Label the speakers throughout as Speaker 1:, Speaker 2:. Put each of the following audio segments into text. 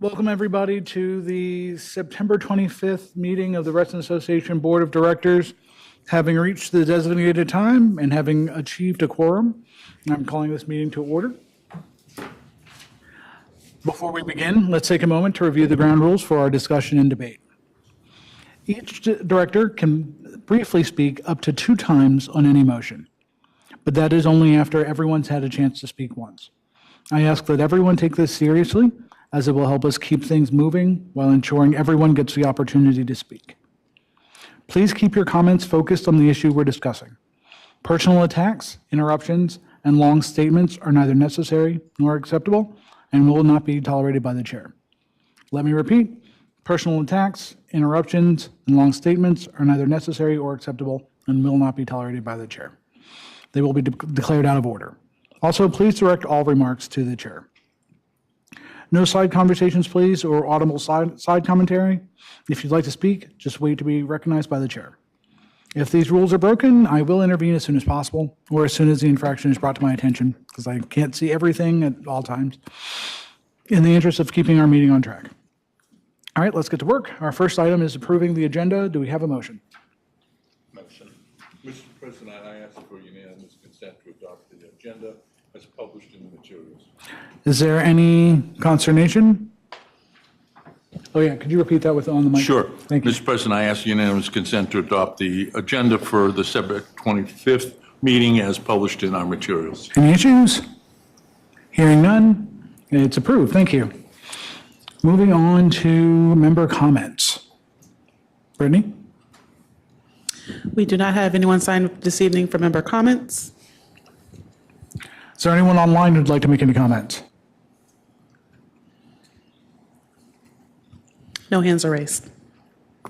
Speaker 1: Welcome, everybody, to the September 25th meeting of the Reston Association Board of Directors. Having reached the designated time and having achieved a quorum, I'm calling this meeting to order. Before we begin, let's take a moment to review the ground rules for our discussion and debate. Each director can briefly speak up to 2 times on any motion, but that is only after everyone's had a chance to speak once. I ask that everyone take this seriously, as it will help us keep things moving while ensuring everyone gets the opportunity to speak. Please keep your comments focused on the issue we're discussing. Personal attacks, interruptions, and long statements are neither necessary nor acceptable and will not be tolerated by the chair. Let me repeat, personal attacks, interruptions, and long statements are neither necessary or acceptable and will not be tolerated by the chair. They will be declared out of order. Also, please direct all remarks to the chair. No side conversations, please, or audible side commentary. If you'd like to speak, just wait to be recognized by the chair. If these rules are broken, I will intervene as soon as possible, or as soon as the infraction is brought to my attention, because I can't see everything at all times, in the interest of keeping our meeting on track. All right, let's get to work. Our first item is approving the agenda. Do we have a motion?
Speaker 2: Motion. Mr. President, I ask for unanimous consent to adopt the agenda as published in the materials.
Speaker 1: Is there any consternation? Oh, yeah, could you repeat that on the mic?
Speaker 2: Sure.
Speaker 1: Thank you.
Speaker 2: Mr. President, I ask unanimous consent to adopt the agenda for the September 25th meeting as published in our materials.
Speaker 1: Any issues? Hearing none, it's approved. Thank you. Moving on to member comments. Brittany?
Speaker 3: We do not have anyone signed up this evening for member comments.
Speaker 1: Is there anyone online who'd like to make any comments?
Speaker 3: No hands are raised.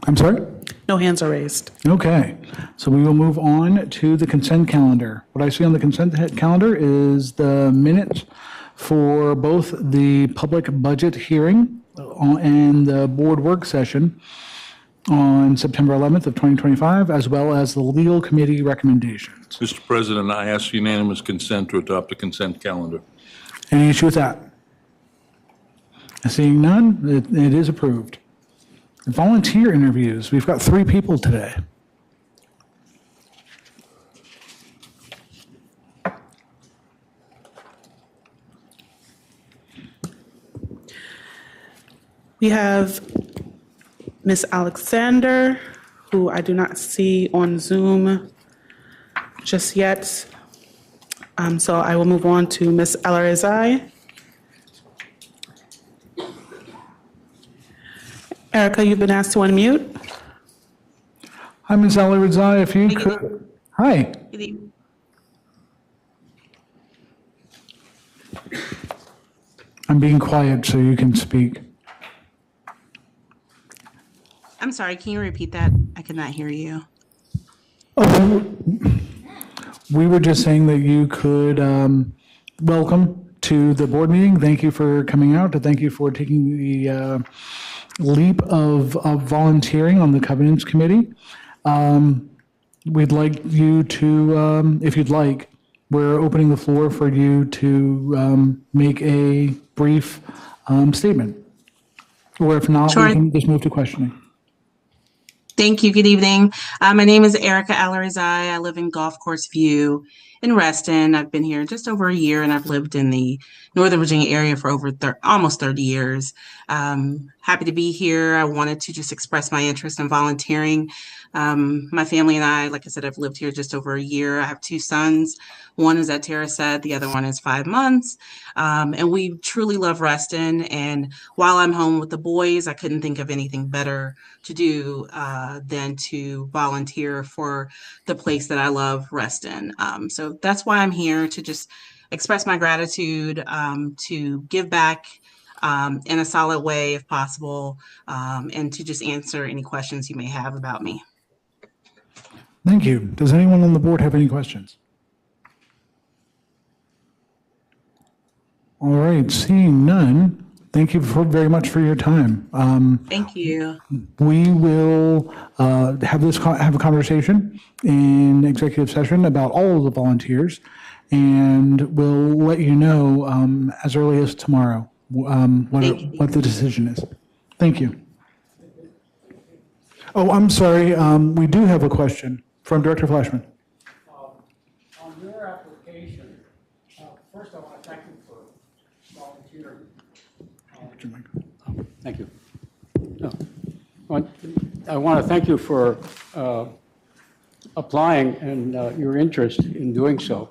Speaker 1: I'm sorry?
Speaker 3: No hands are raised.
Speaker 1: Okay, so we will move on to the consent calendar. What I see on the consent calendar is the minutes for both the public budget hearing and the board work session on September 11th of 2025, as well as the legal committee recommendations.
Speaker 2: Mr. President, I ask unanimous consent to adopt the consent calendar.
Speaker 1: Any issue with that? Seeing none, it is approved. Volunteer interviews. We've got 3 people today.
Speaker 3: We have Ms. Alexander, who I do not see on Zoom just yet. So I will move on to Ms. Alarizai. Erica, you've been asked to unmute.
Speaker 1: Hi, Ms. Alarizai, if you could. Hi. I'm being quiet so you can speak.
Speaker 4: I'm sorry, can you repeat that? I could not hear you.
Speaker 1: Oh, we were just saying that you could welcome to the board meeting. Thank you for coming out. Thank you for taking the leap of volunteering on the Covenants Committee. We'd like you to, if you'd like, we're opening the floor for you to make a brief statement. Or if not,
Speaker 4: Sure.
Speaker 1: we can just move to questioning.
Speaker 4: Thank you. Good evening. My name is Erica Alarizai. I live in Golf Course View in Reston. I've been here just over a year, and I've lived in the Northern Virginia area for over almost 30 years. Happy to be here. I wanted to just express my interest in volunteering. My family and I, like I said, I've lived here just over a year. I have 2 sons. One is at Tara said, the other one is 5 months. And we truly love Reston. And while I'm home with the boys, I couldn't think of anything better to do than to volunteer for the place that I love, Reston. So that's why I'm here, to just express my gratitude, to give back in a solid way if possible, and to just answer any questions you may have about me.
Speaker 1: Thank you. Does anyone on the board have any questions? All right, seeing none, thank you very much for your time.
Speaker 4: Thank you.
Speaker 1: We will have a conversation in executive session about all of the volunteers, and we'll let you know as early as tomorrow
Speaker 4: Thank you.
Speaker 1: what the decision is. Thank you. Oh, I'm sorry. We do have a question from Director Flashman.
Speaker 5: On your application, first I want to thank you for volunteering. Thank you. No. I want to thank you for applying and your interest in doing so.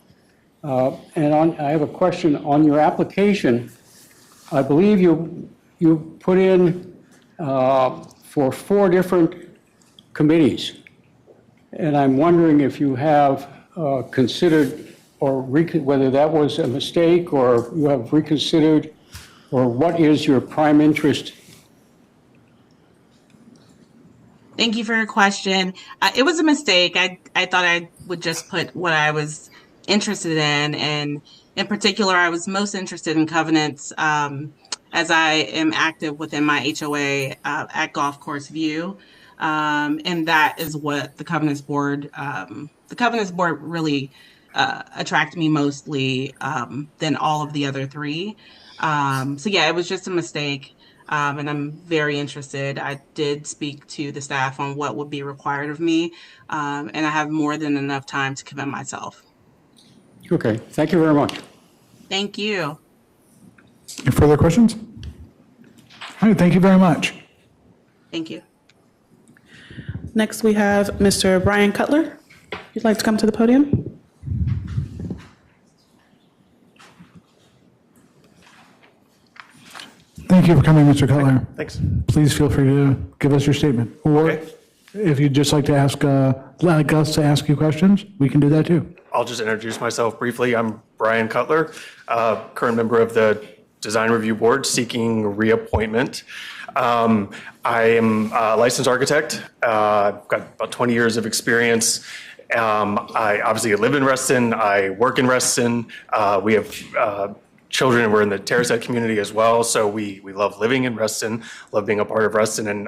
Speaker 5: I have a question on your application. I believe you put in for 4 different committees. And I'm wondering if you have considered or whether that was a mistake or you have reconsidered, or what is your prime interest?
Speaker 4: Thank you for your question. It was a mistake. I thought I would just put what I was interested in. And in particular, I was most interested in covenants as I am active within my HOA at Golf Course View. And that is what the Covenants Board really attracted me mostly than all of the other 3. So yeah, it was just a mistake. And I'm very interested. I did speak to the staff on what would be required of me, and I have more than enough time to commit myself.
Speaker 5: Okay, thank you very much.
Speaker 4: Thank you.
Speaker 1: Any further questions? All right, thank you very much.
Speaker 4: Thank you.
Speaker 3: Next, we have Mr. Brian Cutler. You'd like to come to the podium?
Speaker 1: Thank you for coming, Mr. Cutler.
Speaker 6: Thanks.
Speaker 1: Please feel free to give us your statement. Or
Speaker 6: Okay.
Speaker 1: if you'd just like to like us to ask you questions, we can do that too.
Speaker 6: I'll just introduce myself briefly. I'm Brian Cutler, current member of the Design Review Board seeking reappointment. I am a licensed architect. I've got about 20 years of experience. I obviously live in Reston. I work in Reston. We have children, and we're in the Terracet community as well. So we love living in Reston, love being a part of Reston. And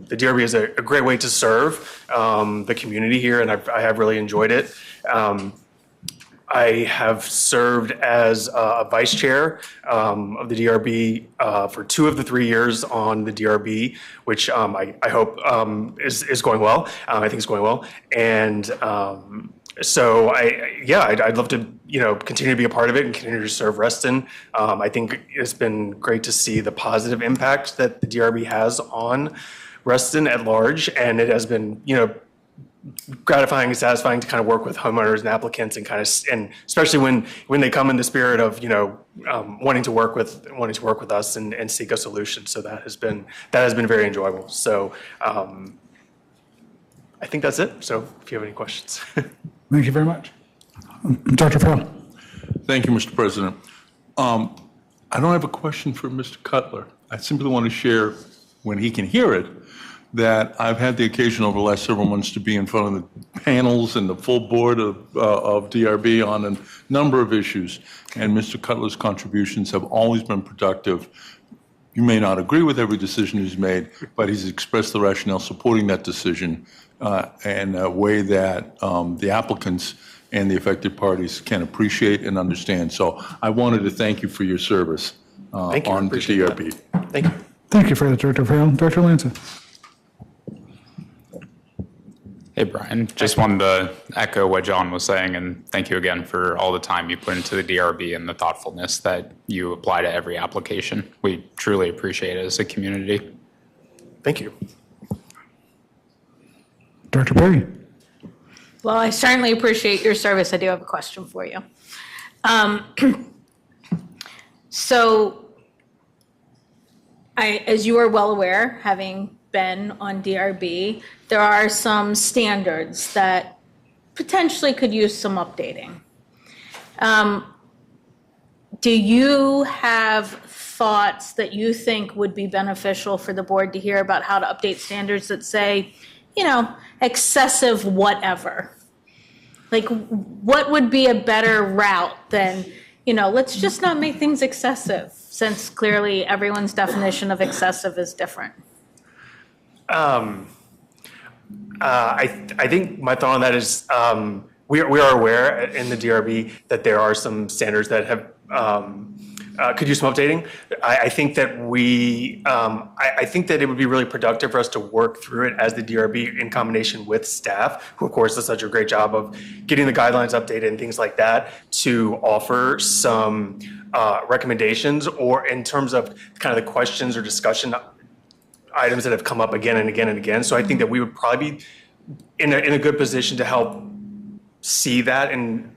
Speaker 6: the DRB is a great way to serve the community here, and I have really enjoyed it. I have served as a vice chair of the DRB for 2 of the 3 years on the DRB, which I hope is going well. I think it's going well. And so I'd love to, continue to be a part of it and continue to serve Reston. I think it's been great to see the positive impact that the DRB has on Reston at large, and it has been, gratifying and satisfying to kind of work with homeowners and applicants and and especially when they come in the spirit of, wanting to work with us and seek a solution. So that has been very enjoyable. So I think that's it. So if you have any questions.
Speaker 1: Thank you very much. Dr. Farrell.
Speaker 2: Thank you, Mr. President. I don't have a question for Mr. Cutler. I simply want to share, when he can hear it, that I've had the occasion over the last several months to be in front of the panels and the full board of DRB on a number of issues, and Mr. Cutler's contributions have always been productive. You may not agree with every decision he's made, but he's expressed the rationale supporting that decision in a way that the applicants and the affected parties can appreciate and understand. So I wanted to thank you for your service
Speaker 6: Thank you. I
Speaker 2: on the
Speaker 6: appreciate
Speaker 2: DRB.
Speaker 6: that. Thank you.
Speaker 1: Thank you for that, Director Farrell. Director Lanza.
Speaker 7: Hey, Brian. Just wanted to echo what John was saying, and thank you again for all the time you put into the DRB and the thoughtfulness that you apply to every application. We truly appreciate it as a community.
Speaker 6: Thank you.
Speaker 1: Director Perry.
Speaker 8: Well, I certainly appreciate your service. I do have a question for you. As you are well aware, having been on DRB, there are some standards that potentially could use some updating. Do you have thoughts that you think would be beneficial for the board to hear about how to update standards that say, excessive whatever? Like, what would be a better route than, let's just not make things excessive, since clearly everyone's definition of excessive is different?
Speaker 6: I think my thought on that is we are aware in the DRB that there are some standards that have could use some updating. I think that I think that it would be really productive for us to work through it as the DRB in combination with staff, who of course does such a great job of getting the guidelines updated and things like that, to offer some recommendations, or in terms of kind of the questions or discussion items that have come up again and again and again. So I think that we would probably be in a good position to help see that. And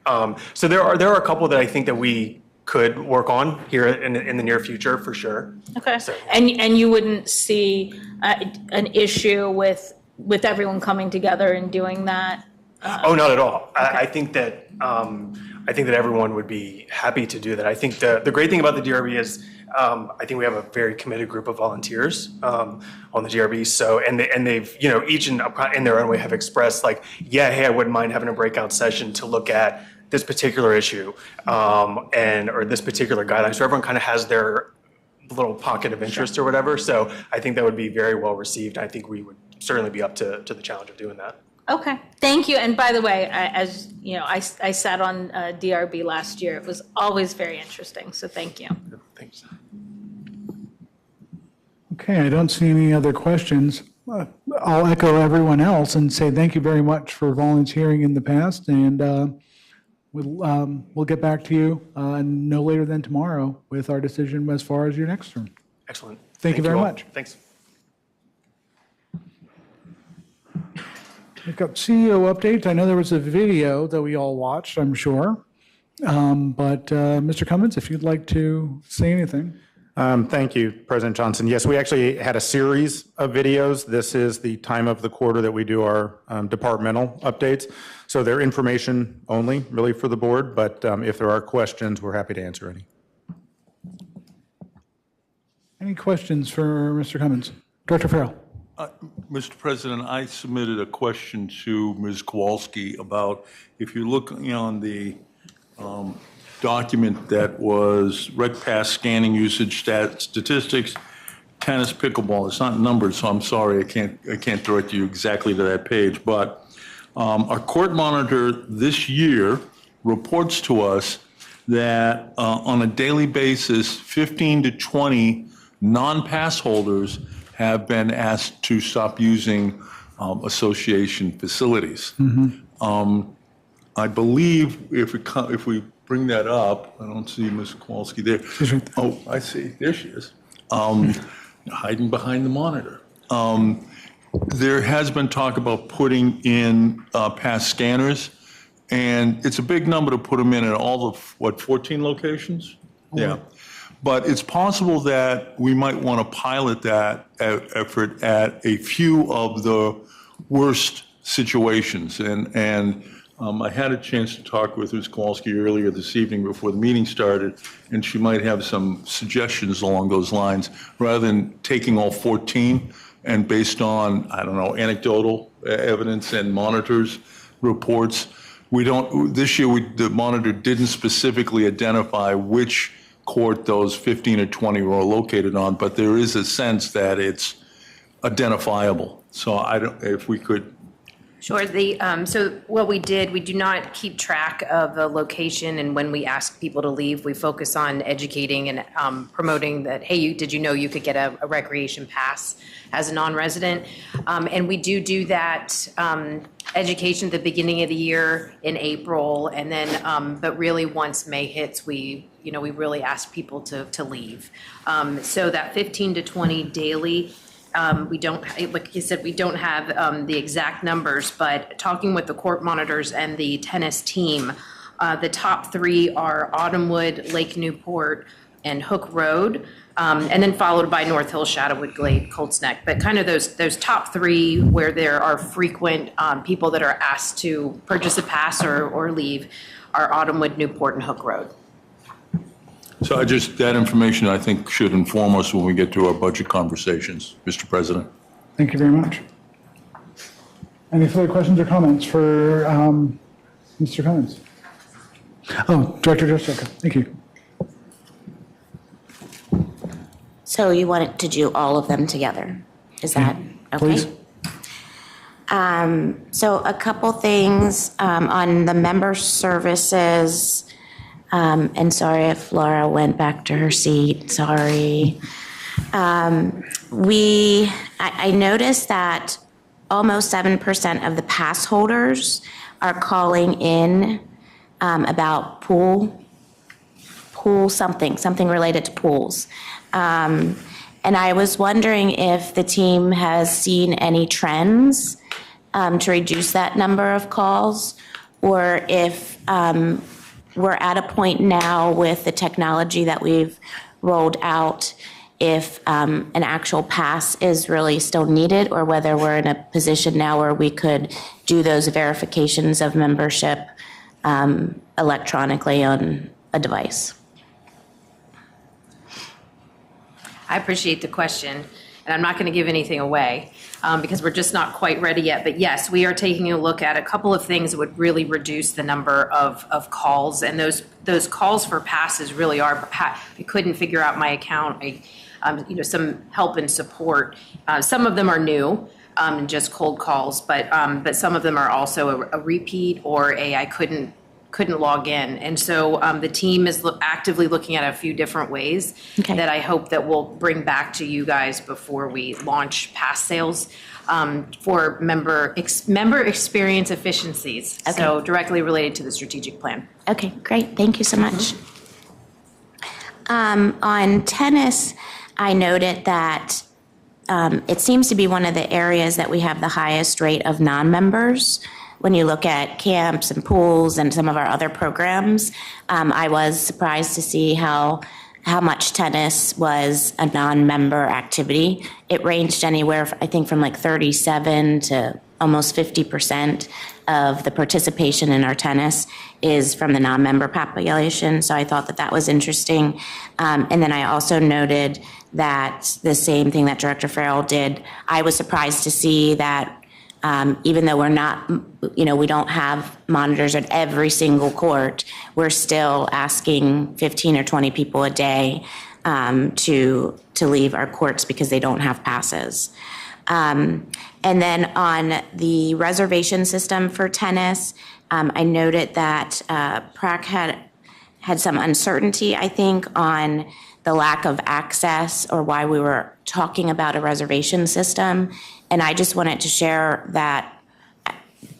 Speaker 6: so there are a couple that I think that we could work on here in the near future for sure.
Speaker 8: Okay.
Speaker 6: So-
Speaker 8: And you wouldn't see an issue with everyone coming together and doing that?
Speaker 6: Oh, not at all. I think that everyone would be happy to do that. I think the great thing about the DRB is I think we have a very committed group of volunteers on the DRB. So and they've each in their own way have expressed like, yeah, hey, I wouldn't mind having a breakout session to look at this particular issue or this particular guideline. So everyone kind of has their little pocket of interest or whatever. So I think that would be very well received. I think we would certainly be up to the challenge of doing that.
Speaker 8: Okay, thank you. And by the way, as you know, I sat on DRB last year. It was always very interesting, so thank you.
Speaker 6: Thanks.
Speaker 1: Okay, I don't see any other questions. I'll echo everyone else and say thank you very much for volunteering in the past, and we'll get back to you no later than tomorrow with our decision as far as your next term.
Speaker 6: Excellent.
Speaker 1: Thank you very
Speaker 6: all.
Speaker 1: much.
Speaker 6: Thanks.
Speaker 1: We've got CEO updates. I know there was a video that we all watched, I'm sure. But Mr. Cummins, if you'd like to say anything.
Speaker 9: Thank you, President Johnson. Yes, we actually had a series of videos. This is the time of the quarter that we do our departmental updates. So they're information only, really, for the board. But if there are questions, we're happy to answer any.
Speaker 1: Any questions for Mr. Cummins? Director Farrell.
Speaker 2: Mr. President, I submitted a question to Ms. Kowalski about, if you're looking on the document that was rec pass scanning usage statistics, tennis, pickleball. It's not numbered, so I'm sorry, I can't direct you exactly to that page. But our court monitor this year reports to us that on a daily basis, 15 to 20 non-pass holders have been asked to stop using association facilities. I believe if we bring that up, I don't see Ms. Kowalski there. Oh, I see. There she is. Hiding behind the monitor. There has been talk about putting in pass scanners, and it's a big number to put them in at all of, 14 locations? Yeah. But it's possible that we might want to pilot that effort at a few of the worst situations. And I had a chance to talk with Ms. Kowalski earlier this evening before the meeting started, and she might have some suggestions along those lines, rather than taking all 14 and based on, I don't know, anecdotal evidence and monitors reports. This year, the monitor didn't specifically identify which court those 15 or 20 were located on, but there is a sense that it's identifiable. So if we could.
Speaker 10: Sure. So what we did, we do not keep track of the location, and when we ask people to leave, we focus on educating and promoting that, hey, did you know you could get a recreation pass as a non-resident? And we do that education at the beginning of the year in April, and then, but really once May hits, we really ask people to leave. So that 15 to 20 daily, we don't, like you said, we don't have the exact numbers, but talking with the court monitors and the tennis team, the top three are Autumnwood, Lake Newport, and Hook Road, and then followed by North Hill, Shadowwood, Glade, Colts Neck. But kind of those top three where there are frequent people that are asked to purchase a pass or leave are Autumnwood, Newport, and Hook Road.
Speaker 2: So that information, I think, should inform us when we get to our budget conversations, Mr. President.
Speaker 1: Thank you very much. Any further questions or comments for Mr. Cummins? Oh, Director Jessica, thank you.
Speaker 11: So you wanted to do all of them together? Is that okay?
Speaker 1: Please.
Speaker 11: So a couple things on the member services. And sorry if Laura went back to her seat, sorry. I noticed that almost 7% of the pass holders are calling in about pool something related to pools. And I was wondering if the team has seen any trends to reduce that number of calls, or if we're at a point now with the technology that we've rolled out, if an actual pass is really still needed, or whether we're in a position now where we could do those verifications of membership electronically on a device.
Speaker 10: I appreciate the question, and I'm not going to give anything away because we're just not quite ready yet. But yes, we are taking a look at a couple of things that would really reduce the number of calls, and those calls for passes really are. I couldn't figure out my account. Some help and support. Some of them are new. Just cold calls, but some of them are also a repeat or I couldn't log in. And so the team is actively looking at a few different ways that I hope that we'll bring back to you guys before we launch pass sales for member experience efficiencies.
Speaker 11: Okay.
Speaker 10: So directly related to the strategic plan.
Speaker 11: Okay, great. Thank you so much. On tennis, I noted that it seems to be one of the areas that we have the highest rate of non-members. When you look at camps and pools and some of our other programs, I was surprised to see how much tennis was a non-member activity. It ranged anywhere, I think, from like 37 to almost 50% of the participation in our tennis is from the non-member population. So I thought that was interesting. And then I also noted that the same thing that Director Farrell did, I was surprised to see that even though we don't have monitors at every single court, we're still asking 15 or 20 people a day to leave our courts because they don't have passes. And then on the reservation system for tennis, I noted that PrAC had some uncertainty, I think, on the lack of access or why we were talking about a reservation system. And I just wanted to share that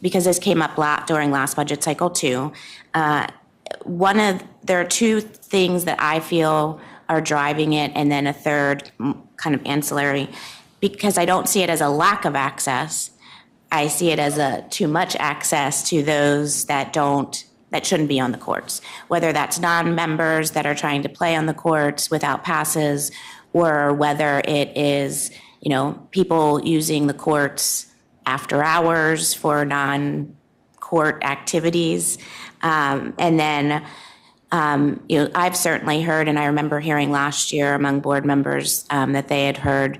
Speaker 11: because this came up during last budget cycle too. There are two things that I feel are driving it, and then a third kind of ancillary, because I don't see it as a lack of access. I see it as a too much access to those that shouldn't be on the courts, whether that's non-members that are trying to play on the courts without passes, or whether it is, people using the courts after hours for non-court activities. And then, I've certainly heard, and I remember hearing last year among board members that they had heard,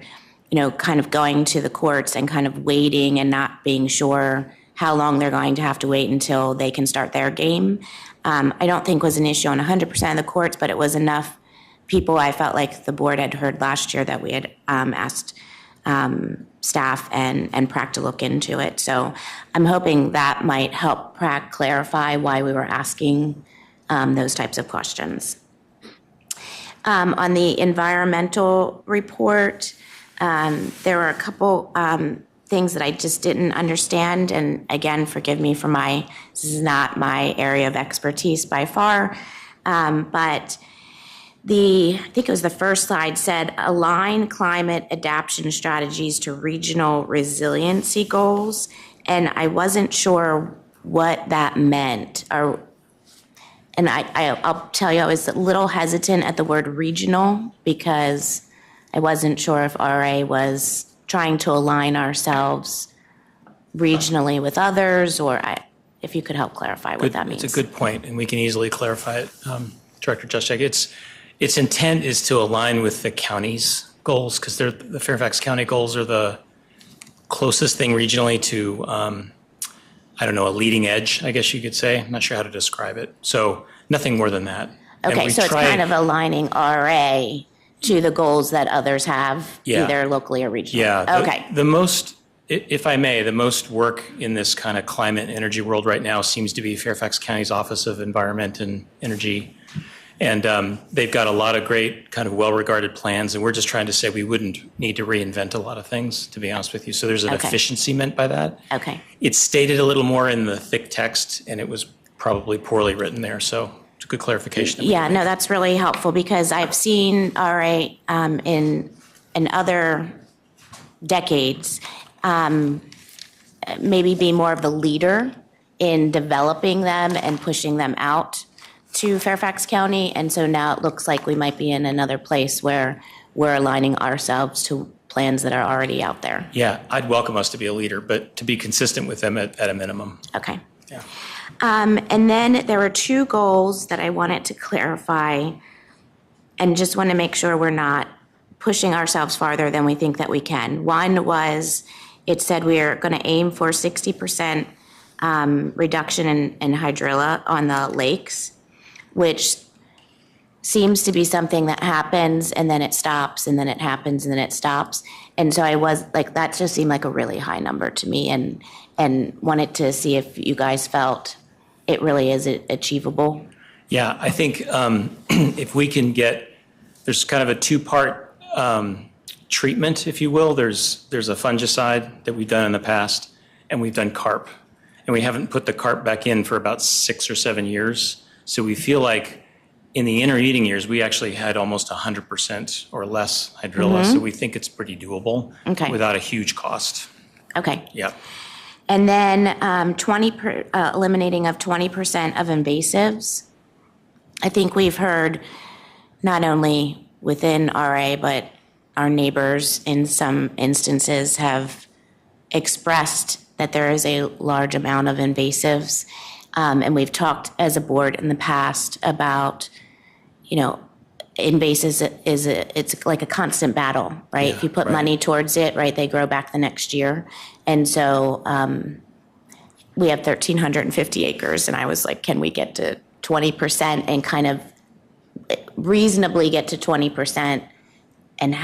Speaker 11: kind of going to the courts and kind of waiting and not being sure how long they're going to have to wait until they can start their game. I don't think was an issue on 100% of the courts, but it was enough people I felt like the board had heard last year that we had asked staff and PrAC to look into it. So I'm hoping that might help PrAC clarify why we were asking those types of questions. On the environmental report, there were a couple things that I just didn't understand. And again, forgive me for this is not my area of expertise by far. But I think it was the first slide said, align climate adaptation strategies to regional resiliency goals. And I wasn't sure what that meant. And I'll tell you, I was a little hesitant at the word regional because I wasn't sure if RA was trying to align ourselves regionally with others, or if you could help clarify what that means.
Speaker 12: It's a good point, and we can easily clarify it. Director Juszczyk, its intent is to align with the county's goals, because the Fairfax County goals are the closest thing regionally to, a leading edge, I guess you could say. I'm not sure how to describe it. So nothing more than that.
Speaker 11: Okay, so it's kind of aligning RA to the goals that others have, either locally or regionally.
Speaker 12: Yeah.
Speaker 11: Okay.
Speaker 12: The most, if I may, the most work in this kind of climate and energy world right now seems to be Fairfax County's Office of Environment and Energy And they've got a lot of great kind of well-regarded plans, and we're just trying to say we wouldn't need to reinvent a lot of things, to be honest with you. So there's an
Speaker 11: Okay.
Speaker 12: efficiency meant by that.
Speaker 11: Okay.
Speaker 12: It's stated a little more in the thick text, and it was probably poorly written there, so it's a good clarification.
Speaker 11: Yeah, no, that's really helpful because I've seen RA in other decades maybe be more of the leader in developing them and pushing them out to Fairfax County. And so now it looks like we might be in another place where we're aligning ourselves to plans that are already out there.
Speaker 12: Yeah, I'd welcome us to be a leader, but to be consistent with them at a minimum.
Speaker 11: Okay.
Speaker 12: Yeah.
Speaker 11: And then there were two goals that I wanted to clarify and just want to make sure we're not pushing ourselves farther than we think that we can. One was, it said we are going to aim for 60% reduction in hydrilla on the lakes, which seems to be something that happens and then it stops and then it happens and then it stops. And so I was like, that just seemed like a really high number to me and wanted to see if you guys felt it really is achievable.
Speaker 12: Yeah, I think if we can get, there's kind of a two-part treatment, if you will. There's a fungicide that we've done in the past, and we've done carp. And we haven't put the carp back in for about 6 or 7 years. So we feel like in the intervening years, we actually had almost 100% or less hydrilla. So we think it's pretty doable without a huge cost.
Speaker 11: Okay.
Speaker 12: Yeah.
Speaker 11: And then eliminating of 20% of invasives. I think we've heard not only within RA, but our neighbors in some instances have expressed that there is a large amount of invasives. And we've talked as a board in the past about, invasives it's like a constant battle, right?
Speaker 12: Yeah,
Speaker 11: if you put
Speaker 12: right.
Speaker 11: money towards it, right, they grow back the next year. And so we have 1,350 acres, and I was like, can we get to 20% and kind of reasonably get to 20%? And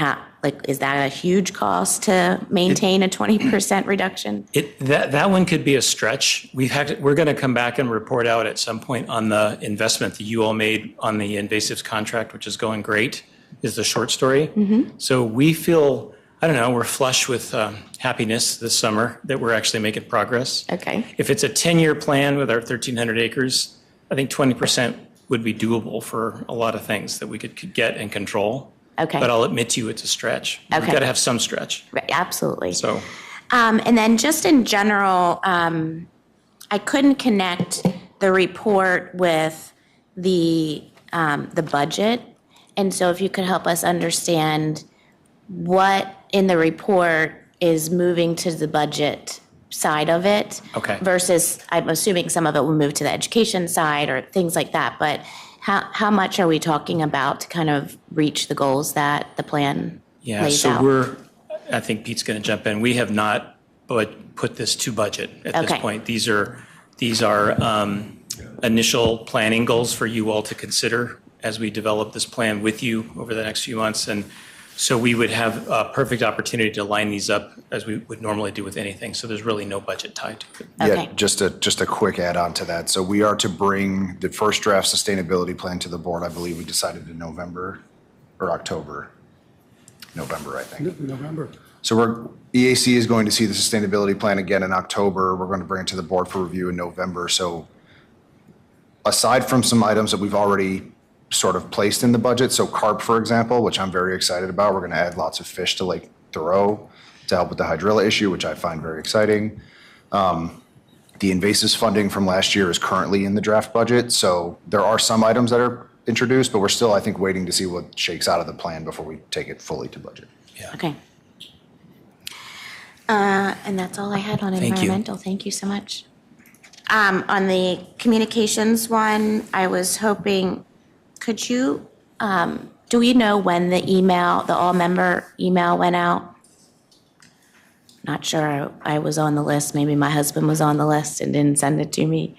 Speaker 11: is that a huge cost to maintain a 20% reduction?
Speaker 12: That one could be a stretch. We're going to come back and report out at some point on the investment that you all made on the invasives contract, which is going great, is the short story. So we feel, we're flush with happiness this summer that we're actually making progress.
Speaker 11: Okay.
Speaker 12: If it's a 10-year plan with our 1,300 acres, I think 20% would be doable for a lot of things that we could get and control.
Speaker 11: Okay.
Speaker 12: But I'll admit to you, it's a stretch. We've got to have some stretch.
Speaker 11: Right, absolutely.
Speaker 12: So,
Speaker 11: and then just in general, I couldn't connect the report with the budget. And so if you could help us understand what in the report is moving to the budget side of it.
Speaker 12: Okay.
Speaker 11: Versus, I'm assuming some of it will move to the education side or things like that. But how much are we talking about to kind of reach the goals that the plan lays out?
Speaker 12: So I think Pete's going to jump in. We have not put this to budget at this point. These are initial planning goals for you all to consider as we develop this plan with you over the next few months. And so we would have a perfect opportunity to line these up as we would normally do with anything. So there's really no budget tied to it.
Speaker 11: Okay.
Speaker 13: Yeah, just a quick add-on to that. So we are to bring the first draft sustainability plan to the board. I believe we decided in November or October. November, I think.
Speaker 5: November.
Speaker 13: So EAC is going to see the sustainability plan again in October. We're going to bring it to the board for review in November. So aside from some items that we've already sort of placed in the budget, so carp, for example, which I'm very excited about, we're going to add lots of fish to Lake Thoreau to help with the hydrilla issue, which I find very exciting. The invasives funding from last year is currently in the draft budget, so there are some items that are introduced, but we're still, I think, waiting to see what shakes out of the plan before we take it fully to budget.
Speaker 12: Yeah.
Speaker 11: Okay. And that's all I had on environmental. Thank you so much. On the communications one, I was hoping, could you, do we know when the all-member email went out? Not sure. I was on the list. Maybe my husband was on the list and didn't send it to me.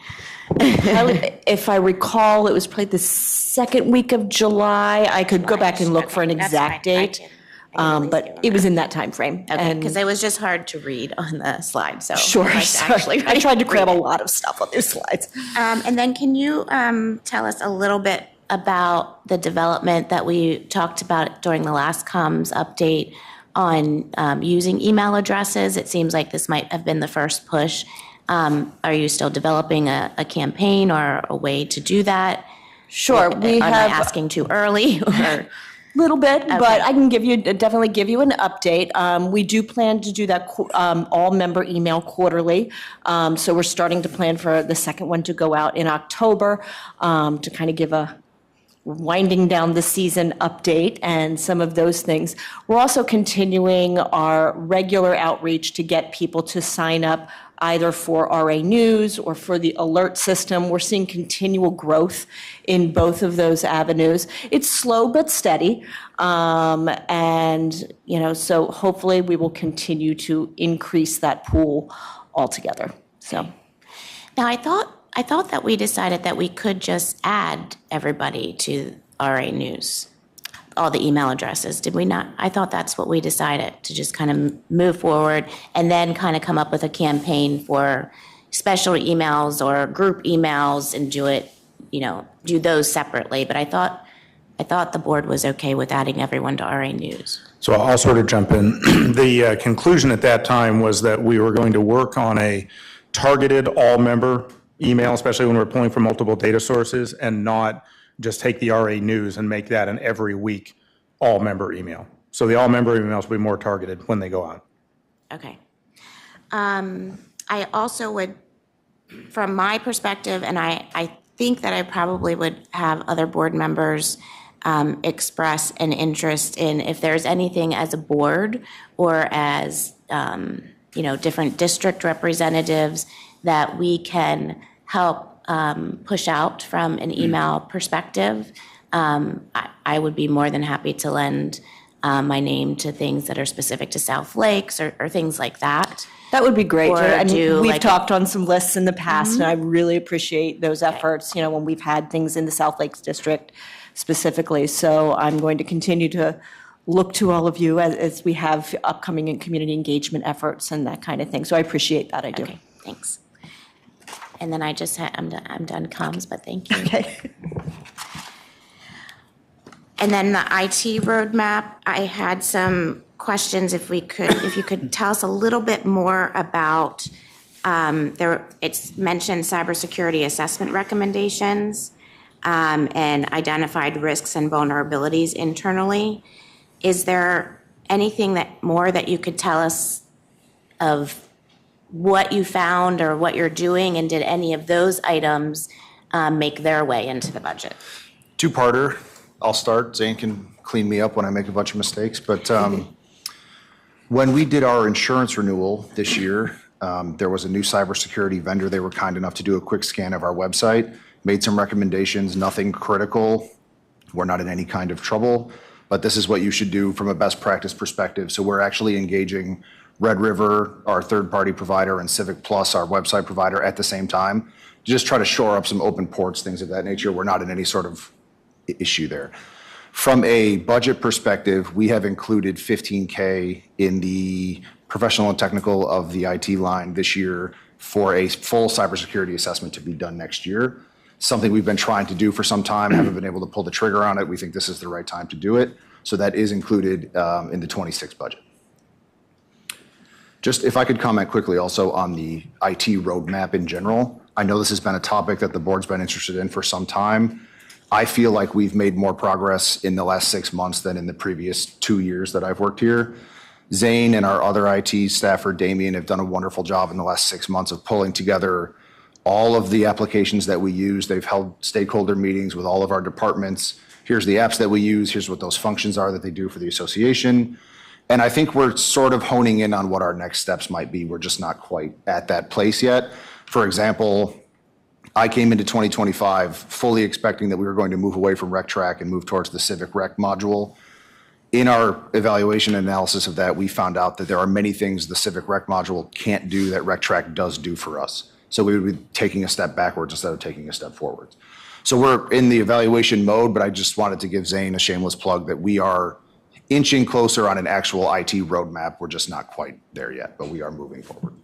Speaker 14: If I recall, it was probably the second week of July. I could go back and look for an exact date. But it was in that time frame.
Speaker 11: Okay, because it was just hard to read on the slide, so.
Speaker 14: Sure,
Speaker 11: I'd like to
Speaker 14: sorry.
Speaker 11: actually
Speaker 14: I tried to cram a
Speaker 11: read it.
Speaker 14: lot of stuff on those slides.
Speaker 11: And then can you tell us a little bit about the development that we talked about during the last comms update on using email addresses? It seems like this might have been the first push. Are you still developing a campaign or a way to do that?
Speaker 14: Sure, we
Speaker 11: Am I
Speaker 14: have
Speaker 11: asking too early? Or
Speaker 14: little bit, but I can definitely give you an update. We do plan to do that all member email quarterly. So we're starting to plan for the second one to go out in October to kind of give a winding down the season update and some of those things. We're also continuing our regular outreach to get people to sign up either for RA News or for the alert system. We're seeing continual growth in both of those avenues. It's slow but steady. And, so hopefully we will continue to increase that pool altogether. So
Speaker 11: now I thought that we decided that we could just add everybody to RA News, all the email addresses, did we not? I thought that's what we decided, to just kind of move forward and then kind of come up with a campaign for special emails or group emails and do it, do those separately. But I thought the board was okay with adding everyone to RA News.
Speaker 9: So I'll sort of jump in. The conclusion at that time was that we were going to work on a targeted all-member email, especially when we're pulling from multiple data sources, and not just take the RA News and make that an every week all-member email. So the all-member emails will be more targeted when they go out.
Speaker 11: Okay. I also would, from my perspective, and I think that I probably would have other board members express an interest in, if there's anything as a board or as, different district representatives that we can help push out from an email perspective. I would be more than happy to lend my name to things that are specific to South Lakes or things like that.
Speaker 14: that would be great.
Speaker 11: Or
Speaker 14: And
Speaker 11: do
Speaker 14: we've
Speaker 11: like
Speaker 14: talked on some lists in the past, and I really appreciate those efforts, when we've had things in the South Lakes District specifically. So I'm going to continue to look to all of you as we have upcoming community engagement efforts and that kind of thing. So I appreciate that, I do.
Speaker 11: Okay, thanks. And then I'm done comms, but thank you.
Speaker 14: Okay.
Speaker 11: And then the IT roadmap, I had some questions if you could tell us a little bit more about, it's mentioned cybersecurity assessment recommendations and identified risks and vulnerabilities internally. Is there anything more that you could tell us of what you found or what you're doing, and did any of those items make their way into the budget?
Speaker 13: Two-parter. I'll start. Zane can clean me up when I make a bunch of mistakes. But when we did our insurance renewal this year, there was a new cybersecurity vendor. They were kind enough to do a quick scan of our website, made some recommendations, nothing critical. We're not in any kind of trouble, but this is what you should do from a best practice perspective. So we're actually engaging Red River, our third-party provider, and Civic Plus, our website provider, at the same time, to just try to shore up some open ports, things of that nature. We're not in any sort of issue there. From a budget perspective, we have included $15K in the professional and technical of the IT line this year for a full cybersecurity assessment to be done next year. Something we've been trying to do for some time, haven't been able to pull the trigger on it. We think this is the right time to do it. So that is included in the 26 budget. Just if I could comment quickly also on the IT roadmap in general. I know this has been a topic that the board's been interested in for some time. I feel like we've made more progress in the last 6 months than in the previous 2 years that I've worked here. Zane and our other IT staffer, Damien, have done a wonderful job in the last 6 months of pulling together all of the applications that we use. They've held stakeholder meetings with all of our departments. Here's the apps that we use. Here's what those functions are that they do for the association. And I think we're sort of honing in on what our next steps might be. We're just not quite at that place yet. For example, I came into 2025 fully expecting that we were going to move away from RecTrack and move towards the Civic Rec module. In our evaluation and analysis of that, we found out that there are many things the Civic Rec module can't do that RecTrack does do for us. So we would be taking a step backwards instead of taking a step forwards. So we're in the evaluation mode, but I just wanted to give Zane a shameless plug that we are inching closer on an actual IT roadmap. We're just not quite there yet, but we are moving forward.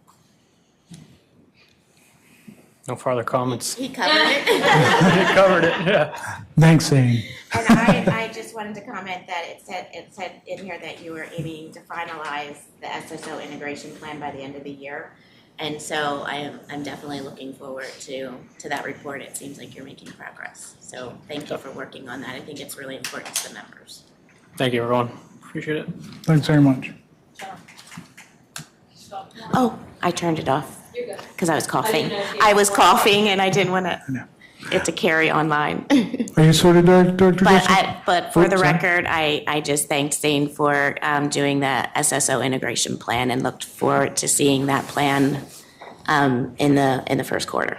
Speaker 12: No further comments.
Speaker 11: He covered it.
Speaker 12: He covered it, yeah.
Speaker 1: Thanks, Zane.
Speaker 11: And I just wanted to comment that it said in here that you were aiming to finalize the SSO integration plan by the end of the year. And so I'm definitely looking forward to that report. It seems like you're making progress. So thank you for working on that. I think it's really important to the members.
Speaker 12: Thank you, everyone. Appreciate it.
Speaker 1: Thanks very much.
Speaker 11: Oh, I turned it off because I was coughing. I was coughing and I didn't want it to carry online.
Speaker 1: Are you sorted, Director Jessica?
Speaker 11: But for the
Speaker 1: Sorry.
Speaker 11: record, I just thanked Zane for doing the SSO integration plan and looked forward to seeing that plan in the first quarter.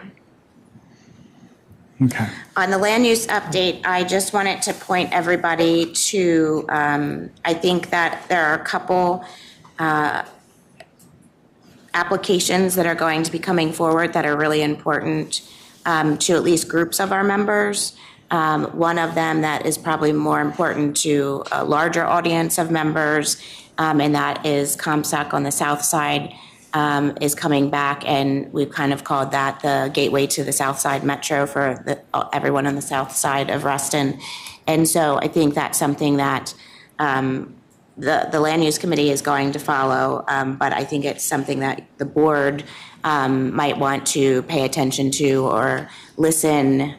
Speaker 1: Okay.
Speaker 11: On the land use update, I just wanted to point everybody to, I think that there are a couple applications that are going to be coming forward that are really important to at least groups of our members. One of them that is probably more important to a larger audience of members, and that is Comstock on the south side is coming back, and we've kind of called that the gateway to the South Side Metro for everyone on the south side of Reston. And so I think that's something that the Land Use Committee is going to follow, but I think it's something that the board might want to pay attention to or listen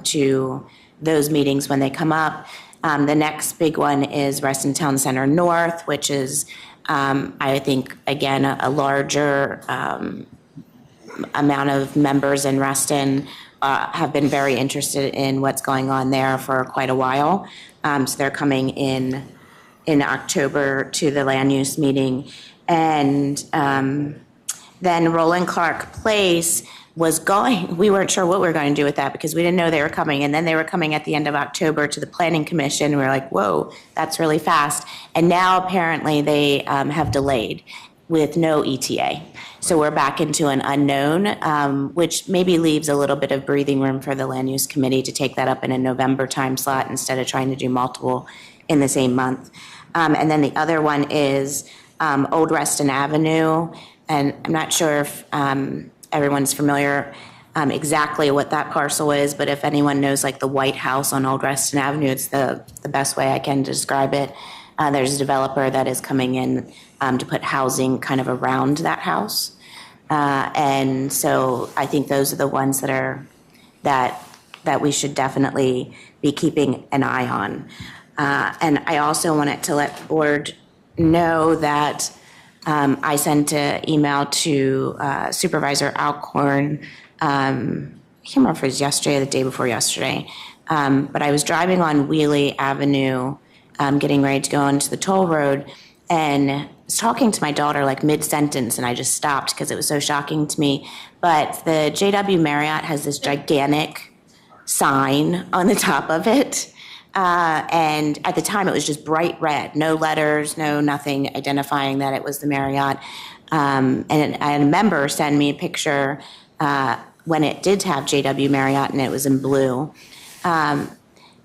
Speaker 11: to those meetings when they come up. The next big one is Reston Town Center North, which is I think, again, a larger amount of members in Reston have been very interested in what's going on there for quite a while. So they're coming in October to the land use meeting. And then Roland Clark Place was going, we weren't sure what we were going to do with that because we didn't know they were coming. And then they were coming at the end of October to the Planning Commission. We were like, whoa, that's really fast. And now apparently they have delayed with no ETA. So we're back into an unknown, which maybe leaves a little bit of breathing room for the Land Use Committee to take that up in a November time slot instead of trying to do multiple in the same month. And then the other one is Old Reston Avenue. And I'm not sure if everyone's familiar exactly what that parcel is, but if anyone knows like the White House on Old Reston Avenue, it's the best way I can describe it. There's a developer that is coming in to put housing kind of around that house. And so I think those are the ones that are that we should definitely be keeping an eye on. And I also wanted to let the board know that I sent an email to Supervisor Alcorn, I can't remember if it was yesterday or the day before yesterday, but I was driving on Wheelie Avenue, getting ready to go into the toll road, and was talking to my daughter like mid-sentence, and I just stopped because it was so shocking to me. But the JW Marriott has this gigantic sign on the top of it. And at the time, it was just bright red, no letters, no nothing identifying that it was the Marriott. And a member sent me a picture when it did have JW Marriott and it was in blue.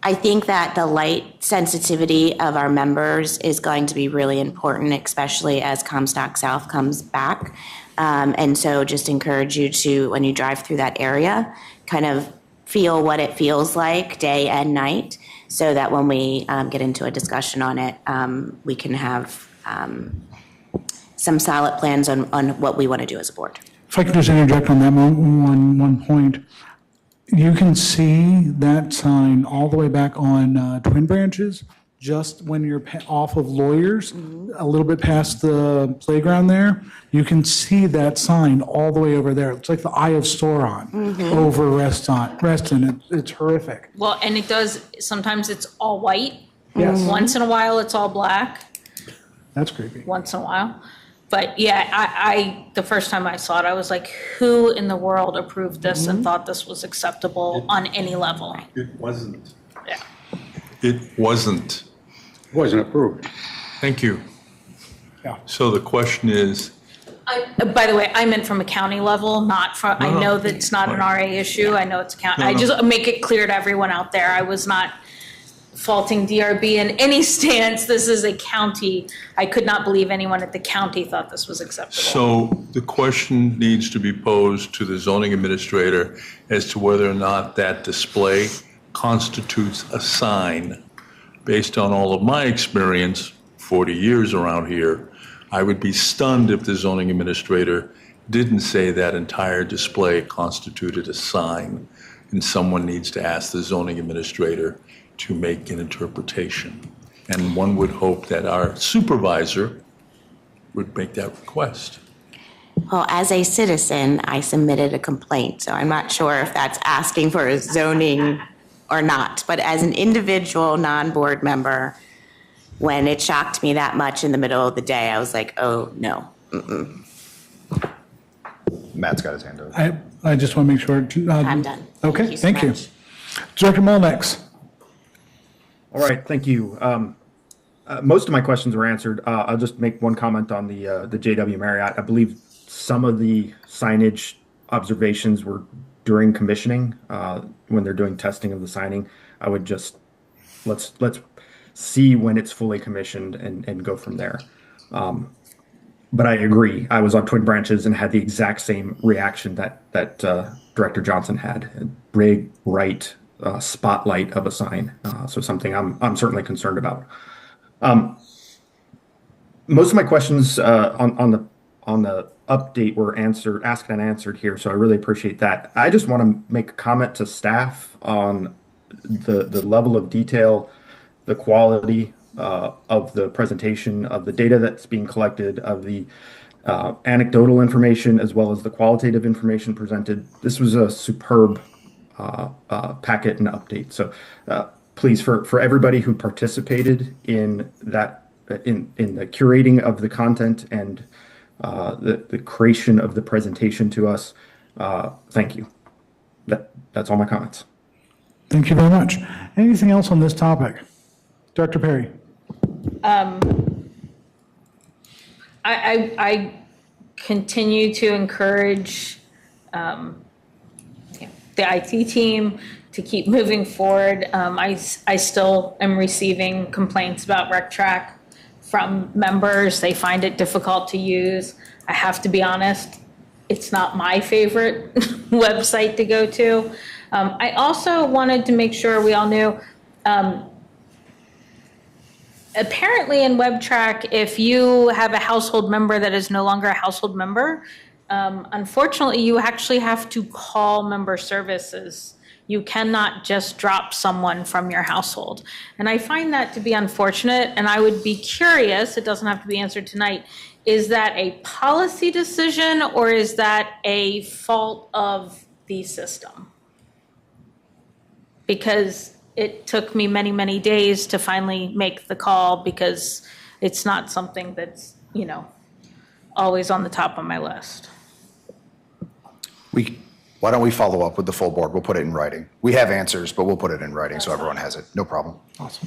Speaker 11: I think that the light sensitivity of our members is going to be really important, especially as Comstock South comes back. And so just encourage you to, when you drive through that area, kind of feel what it feels like day and night, so that when we get into a discussion on it, we can have some solid plans on what we want to do as a board.
Speaker 1: If I could just interject on that one point. You can see that sign all the way back on Twin Branches, just when you're off of Lawyers, a little bit past the playground there. You can see that sign all the way over there. It's like the Eye of Sauron over Reston. It's horrific.
Speaker 8: Well, and it does, sometimes it's all white.
Speaker 1: Yes.
Speaker 8: Once in a while, it's all black,
Speaker 1: That's creepy.
Speaker 8: once in a while. But yeah, I the first time I saw it, I was like, who in the world approved this and thought this was acceptable on any level?
Speaker 2: It wasn't.
Speaker 8: Yeah.
Speaker 2: It wasn't.
Speaker 5: Wasn't approved.
Speaker 2: Thank you.
Speaker 1: Yeah.
Speaker 2: So the question is,
Speaker 8: By the way, I meant from a county level, not from, I know that it's not an RA issue. I know it's a county. I just make it clear to everyone out there. I was not faulting DRB in any stance. This is a county. I could not believe anyone at the county thought this was acceptable.
Speaker 2: So the question needs to be posed to the zoning administrator as to whether or not that display constitutes a sign. Based on all of my experience, 40 years around here, I would be stunned if the zoning administrator didn't say that entire display constituted a sign, and someone needs to ask the zoning administrator to make an interpretation. And one would hope that our supervisor would make that request.
Speaker 11: Well, as a citizen, I submitted a complaint, so I'm not sure if that's asking for a zoning or not. But as an individual non-board member, when it shocked me that much in the middle of the day, I was like, oh, no.
Speaker 13: Matt's got his hand up.
Speaker 1: I just want to make sure.
Speaker 11: I'm done.
Speaker 1: Okay, thank you.
Speaker 11: much.
Speaker 1: Director Molnix.
Speaker 15: All right, thank you. Most of my questions were answered. I'll just make one comment on the JW Marriott. I believe some of the signage observations were during commissioning when they're doing testing of the signing. I would just let's see when it's fully commissioned and go from there. But I agree. I was on Twin Branches and had the exact same reaction that Director Johnson had. A big, bright spotlight of a sign. So something I'm certainly concerned about. Most of my questions on the update were asked and answered here, so I really appreciate that. I just want to make a comment to staff on the level of detail, the quality of the presentation, of the data that's being collected, of the anecdotal information, as well as the qualitative information presented. This was a superb packet and update. So please, for everybody who participated in that, in the curating of the content and the creation of the presentation to us, thank you. That's all my comments.
Speaker 1: Thank you very much. Anything else on this topic? Director Perry.
Speaker 8: I continue to encourage the IT team to keep moving forward. I still am receiving complaints about RecTrack from members. They find it difficult to use. I have to be honest, it's not my favorite website to go to. I also wanted to make sure we all knew, apparently in WebTrack, if you have a household member that is no longer a household member, unfortunately, you actually have to call member services. You cannot just drop someone from your household. And I find that to be unfortunate, and I would be curious, it doesn't have to be answered tonight, is that a policy decision or is that a fault of the system? Because it took me many, many days to finally make the call because it's not something that's, always on the top of my list.
Speaker 13: Why don't we follow up with the full board? We'll put it in writing. We have answers, but we'll put it in writing so everyone has it. No problem.
Speaker 1: Awesome.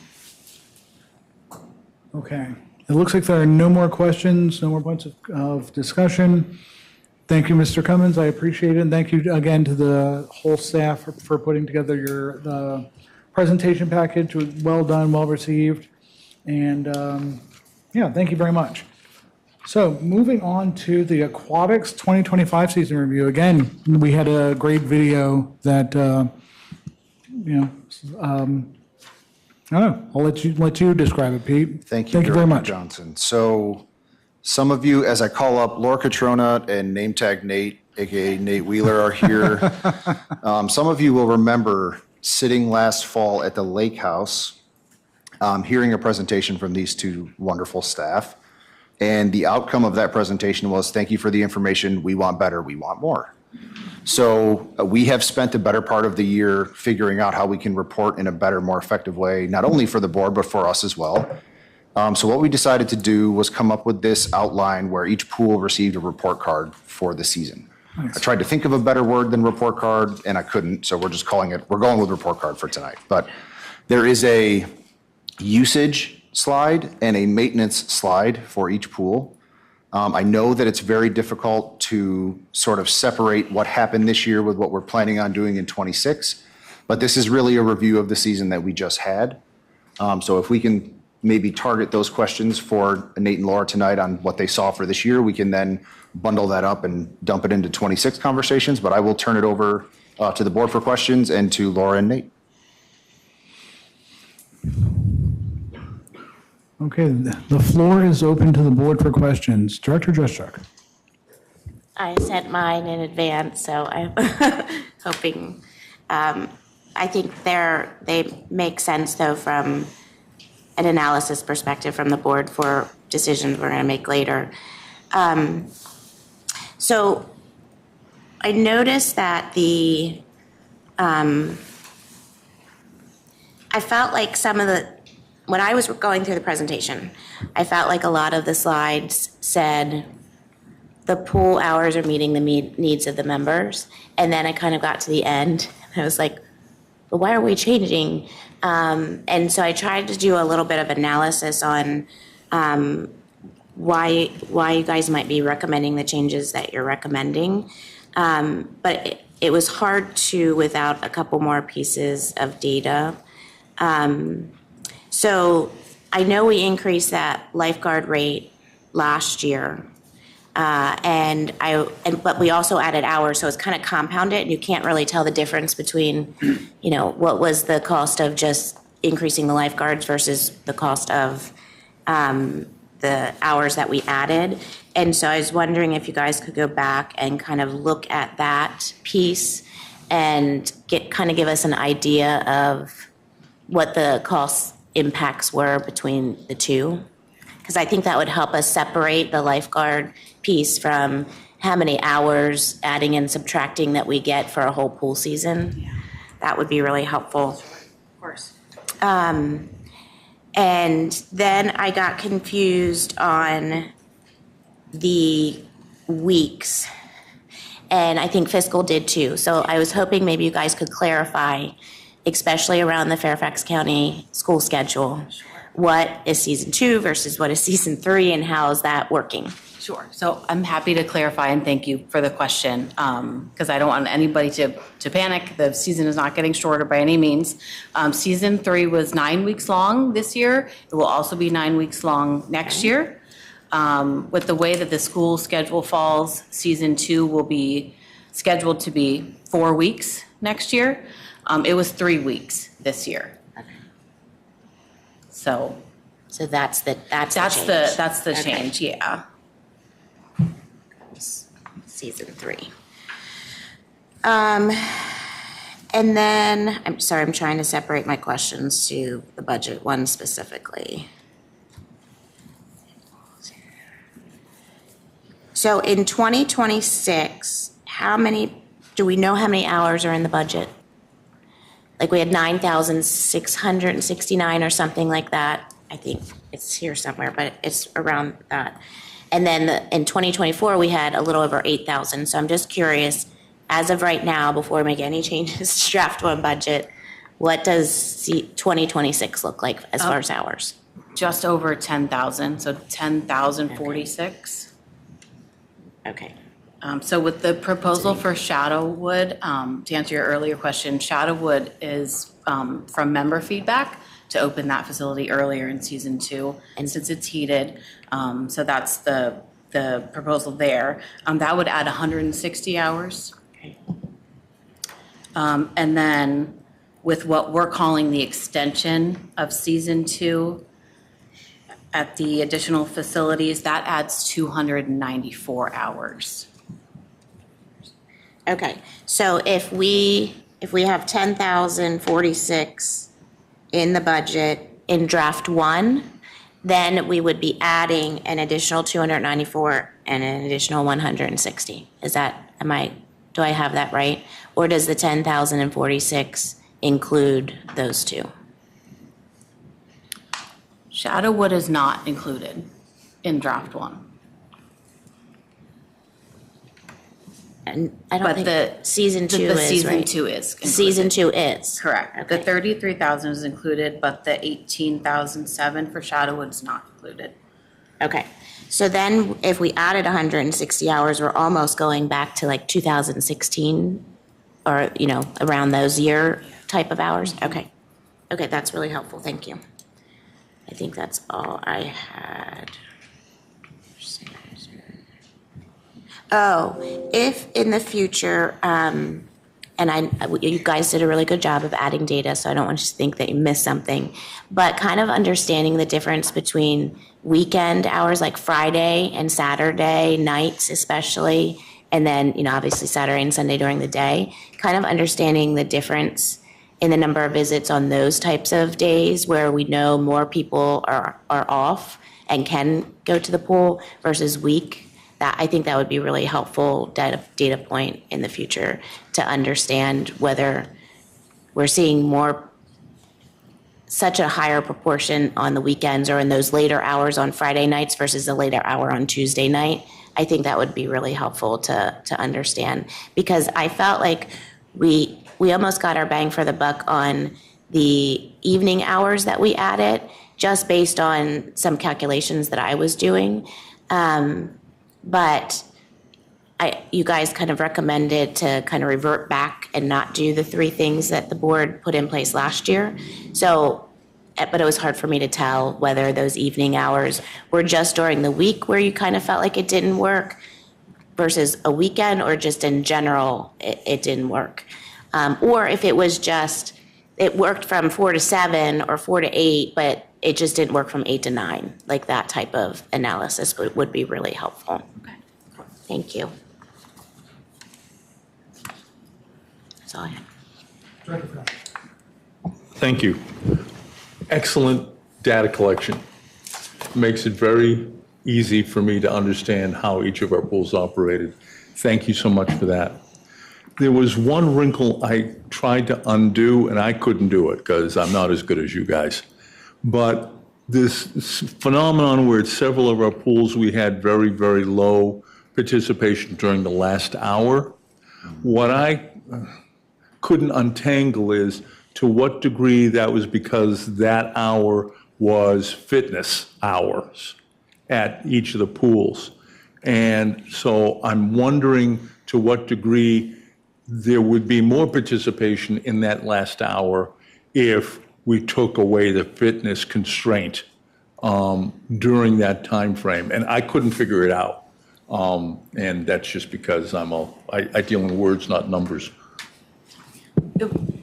Speaker 1: Okay. It looks like there are no more questions, no more points of discussion. Thank you, Mr. Cummins. I appreciate it. And thank you again to the whole staff for putting together the presentation package. It was well done, well received. And thank you very much. So moving on to the aquatics 2025 season review. Again, we had a great video that, I don't know, I'll let you describe it, Pete.
Speaker 13: Thank you,
Speaker 1: Thank you very
Speaker 13: Director
Speaker 1: much.
Speaker 13: Johnson. So some of you, as I call up, Laura Catrona and name tag Nate, AKA Nate Wheeler, are here. Some of you will remember sitting last fall at the lake house, hearing a presentation from these two wonderful staff. And the outcome of that presentation was, thank you for the information. We want better. We want more. So we have spent the better part of the year figuring out how we can report in a better, more effective way, not only for the board, but for us as well. So what we decided to do was come up with this outline where each pool received a report card for the season. Nice. I tried to think of a better word than report card, and I couldn't. So we're going with report card for tonight. But there is a usage slide and a maintenance slide for each pool. I know that it's very difficult to sort of separate what happened this year with what we're planning on doing in 26, but this is really a review of the season that we just had. So if we can maybe target those questions for Nate and Laura tonight on what they saw for this year, we can then bundle that up and dump it into 26 conversations. But I will turn it over to the board for questions and to Laura and Nate.
Speaker 1: Okay, the floor is open to the board for questions. Director Juszczyk.
Speaker 11: I sent mine in advance, so I'm hoping, I think they make sense though from an analysis perspective from the board for decisions we're going to make later. So I noticed that I felt like when I was going through the presentation, I felt like a lot of the slides said the pool hours are meeting the needs of the members. And then I kind of got to the end and I was like, but why are we changing? And so I tried to do a little bit of analysis on why you guys might be recommending the changes that you're recommending. But it was hard to without a couple more pieces of data. So I know we increased that lifeguard rate last year. But we also added hours, so it's kind of compounded, and you can't really tell the difference between, what was the cost of just increasing the lifeguards versus the cost of the hours that we added. And so I was wondering if you guys could go back and kind of look at that piece and give us an idea of what the cost impacts were between the two. Because I think that would help us separate the lifeguard piece from how many hours adding and subtracting that we get for a whole pool season. Yeah. That would be really helpful.
Speaker 10: Of course.
Speaker 11: And then I got confused on the weeks. And I think fiscal did too. So I was hoping maybe you guys could clarify, especially around the Fairfax County school schedule. Sure. What is season 2 versus what is season 3 and how is that working?
Speaker 16: Sure. So I'm happy to clarify and thank you for the question because I don't want anybody to panic. The season is not getting shorter by any means. Season 3 was 9 weeks long this year. It will also be 9 weeks long next year. With the way that the school schedule falls, season 2 will be scheduled to be 4 weeks next year. It was 3 weeks this year. So
Speaker 11: that's the
Speaker 16: change, yeah.
Speaker 11: Season 3. And then, I'm sorry, I'm trying to separate my questions to the budget one specifically. So in 2026, do we know how many hours are in the budget? Like we had 9,669 or something like that. I think it's here somewhere, but it's around that. And then in 2024, we had a little over 8,000. So I'm just curious, as of right now, before we make any changes to draft one budget, what does 2026 look like as far as hours?
Speaker 16: Just over 10,000, so 10,046.
Speaker 11: Okay.
Speaker 16: So with the proposal for Shadowwood, to answer your earlier question, Shadowwood is from member feedback to open that facility earlier in season 2, and since it's heated, so that's the proposal there. That would add 160 hours.
Speaker 11: Okay.
Speaker 16: And then with what we're calling the extension of season 2 at the additional facilities, that adds 294 hours.
Speaker 11: Okay, so if we have 10,046 in the budget in draft 1, then we would be adding an additional 294 and an additional 160. Do I have that right? Or does the 10,046 include those two?
Speaker 16: Shadowwood is not included in draft 1.
Speaker 11: And I don't think season 2 is, right?
Speaker 16: Season 2 is included.
Speaker 11: Season 2 is.
Speaker 16: Correct.
Speaker 11: Okay.
Speaker 16: The 33,000 is included, but the 18,007 for Shadowwood is not included.
Speaker 11: Okay, so then if we added 160 hours, we're almost going back to like 2016 or, around those year type of hours? Okay, that's really helpful, thank you. I think that's all I had. Oh, if in the future, you guys did a really good job of adding data, so I don't want you to think that you missed something, but kind of understanding the difference between weekend hours, like Friday and Saturday nights especially, and then, obviously Saturday and Sunday during the day, kind of understanding the difference in the number of visits on those types of days where we know more people are off and can go to the pool versus week. That, I think that would be really helpful data point in the future to understand whether we're seeing such a higher proportion on the weekends or in those later hours on Friday nights versus the later hour on Tuesday night. I think that would be really helpful to understand, because I felt like we almost got our bang for the buck on the evening hours that we added, just based on some calculations that I was doing. But you guys kind of recommended to kind of revert back and not do the 3 things that the board put in place last year. So, but it was hard for me to tell whether those evening hours were just during the week where you kind of felt like it didn't work versus a weekend, or just in general, it didn't work. Or if it was just, it worked from 4 to 7 or 4 to 8, but it just didn't work from 8 to 9. Like that type of analysis would be really helpful. Okay. Thank you. That's all I have.
Speaker 2: Thank you. Excellent data collection. Makes it very easy for me to understand how each of our pools operated. Thank you so much for that. There was one wrinkle I tried to undo, and I couldn't do it because I'm not as good as you guys. But this phenomenon where at several of our pools we had very, very low participation during the last hour, what I couldn't untangle is to what degree that was because that hour was fitness hours at each of the pools. And so I'm wondering to what degree there would be more participation in that last hour if we took away the fitness constraint during that time frame. And I couldn't figure it out. And that's just because I deal in words, not numbers.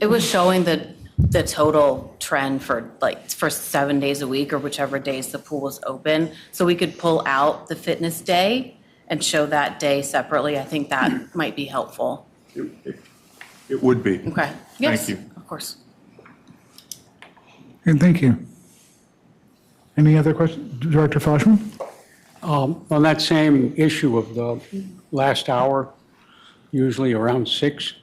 Speaker 16: It was showing the total trend for 7 days a week or whichever days the pool was open. So we could pull out the fitness day and show that day separately. I think that might be helpful.
Speaker 2: It would be.
Speaker 16: Okay. Yes,
Speaker 2: Thank you.
Speaker 16: of course.
Speaker 1: And thank you. Any other questions? Director Foshman?
Speaker 5: On that same issue of the last hour, usually around 6,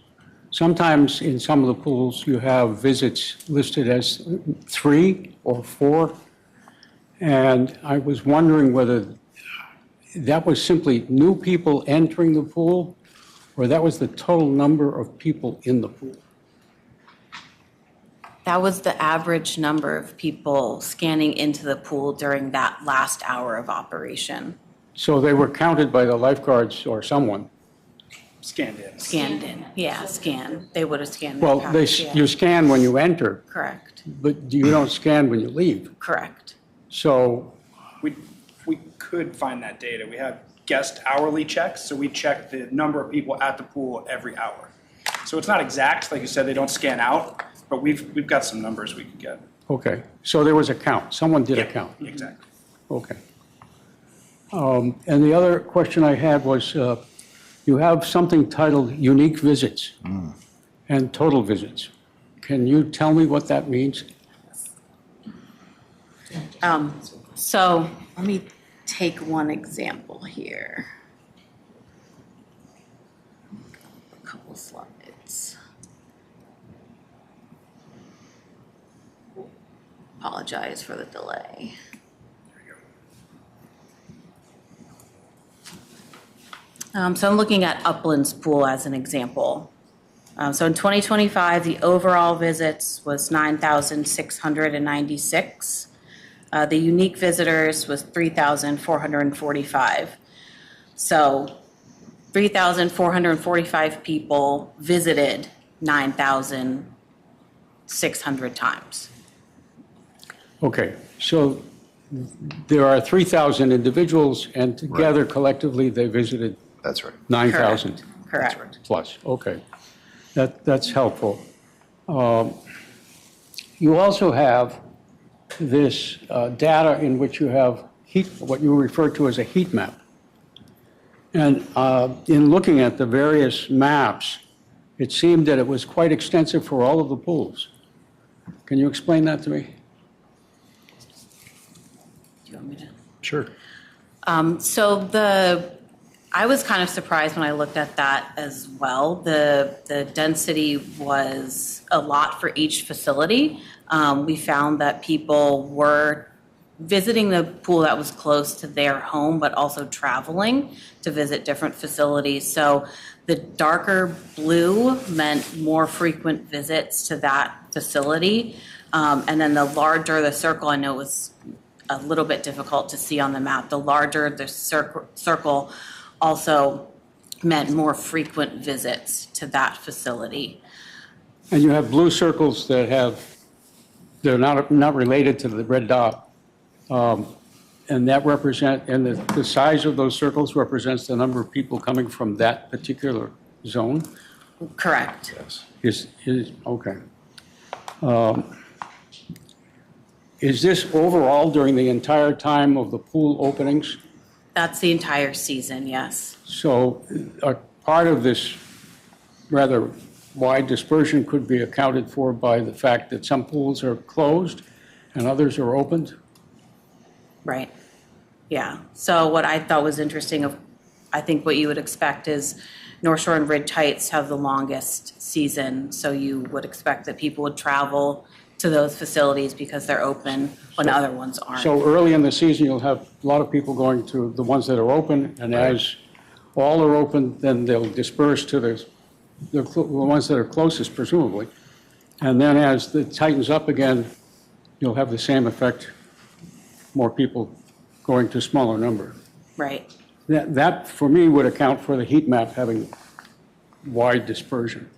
Speaker 5: sometimes in some of the pools, you have visits listed as 3 or 4. And I was wondering whether that was simply new people entering the pool, or that was the total number of people in the pool.
Speaker 16: That was the average number of people scanning into the pool during that last hour of operation.
Speaker 5: So they were counted by the lifeguards or someone?
Speaker 17: Scanned in.
Speaker 16: Scanned in, yeah, scan. They would have scanned.
Speaker 5: Well,
Speaker 16: their pass, yeah.
Speaker 5: you scan when you enter,
Speaker 16: Correct,
Speaker 5: but you don't scan when you leave.
Speaker 16: correct.
Speaker 5: So,
Speaker 17: We could find that data. We have guest hourly checks, so we check the number of people at the pool every hour. So it's not exact, like you said, they don't scan out, but we've got some numbers we could get.
Speaker 5: okay, so there was a count, someone did a count.
Speaker 17: Exactly.
Speaker 5: Okay. And the other question I had was, you have something titled unique visits and total visits. Can you tell me what that means?
Speaker 16: So let me take one example here. A couple slides. Apologize for the delay. So I'm looking at Upland's pool as an example. So in 2025, the overall visits was 9,696. The unique visitors was 3,445. So 3,445 people visited 9,600 times.
Speaker 5: Okay, so there are 3,000 individuals, and together collectively, they visited
Speaker 13: That's right.
Speaker 5: 9,000
Speaker 10: Correct.
Speaker 5: plus. Okay, that's helpful. You also have this data in which you have what you refer to as a heat map. And in looking at the various maps, it seemed that it was quite extensive for all of the pools. Can you explain that to me?
Speaker 16: Do you want me to?
Speaker 5: Sure.
Speaker 16: I was kind of surprised when I looked at that as well. The density was a lot for each facility. We found that people were visiting the pool that was close to their home, but also traveling to visit different facilities. So the darker blue meant more frequent visits to that facility. And then the larger the circle, I know it was a little bit difficult to see on the map. The larger the circle also meant more frequent visits to that facility.
Speaker 5: And you have blue circles they're not related to the red dot. And that the size of those circles represents the number of people coming from that particular zone?
Speaker 16: Correct.
Speaker 5: Yes. Okay. Is this overall during the entire time of the pool openings?
Speaker 16: That's the entire season, yes.
Speaker 5: So part of this rather wide dispersion could be accounted for by the fact that some pools are closed and others are opened?
Speaker 16: Right. Yeah. So what I thought was interesting, I think what you would expect is North Shore and Ridge Heights have the longest season. So you would expect that people would travel to those facilities because they're open when other ones aren't.
Speaker 5: So early in the season, you'll have a lot of people going to the ones that are open, and as all are open, then they'll disperse to the ones that are closest, presumably. And then as it tightens up again, you'll have the same effect, more people going to smaller number.
Speaker 16: Right.
Speaker 5: That, for me, would account for the heat map having wide dispersion.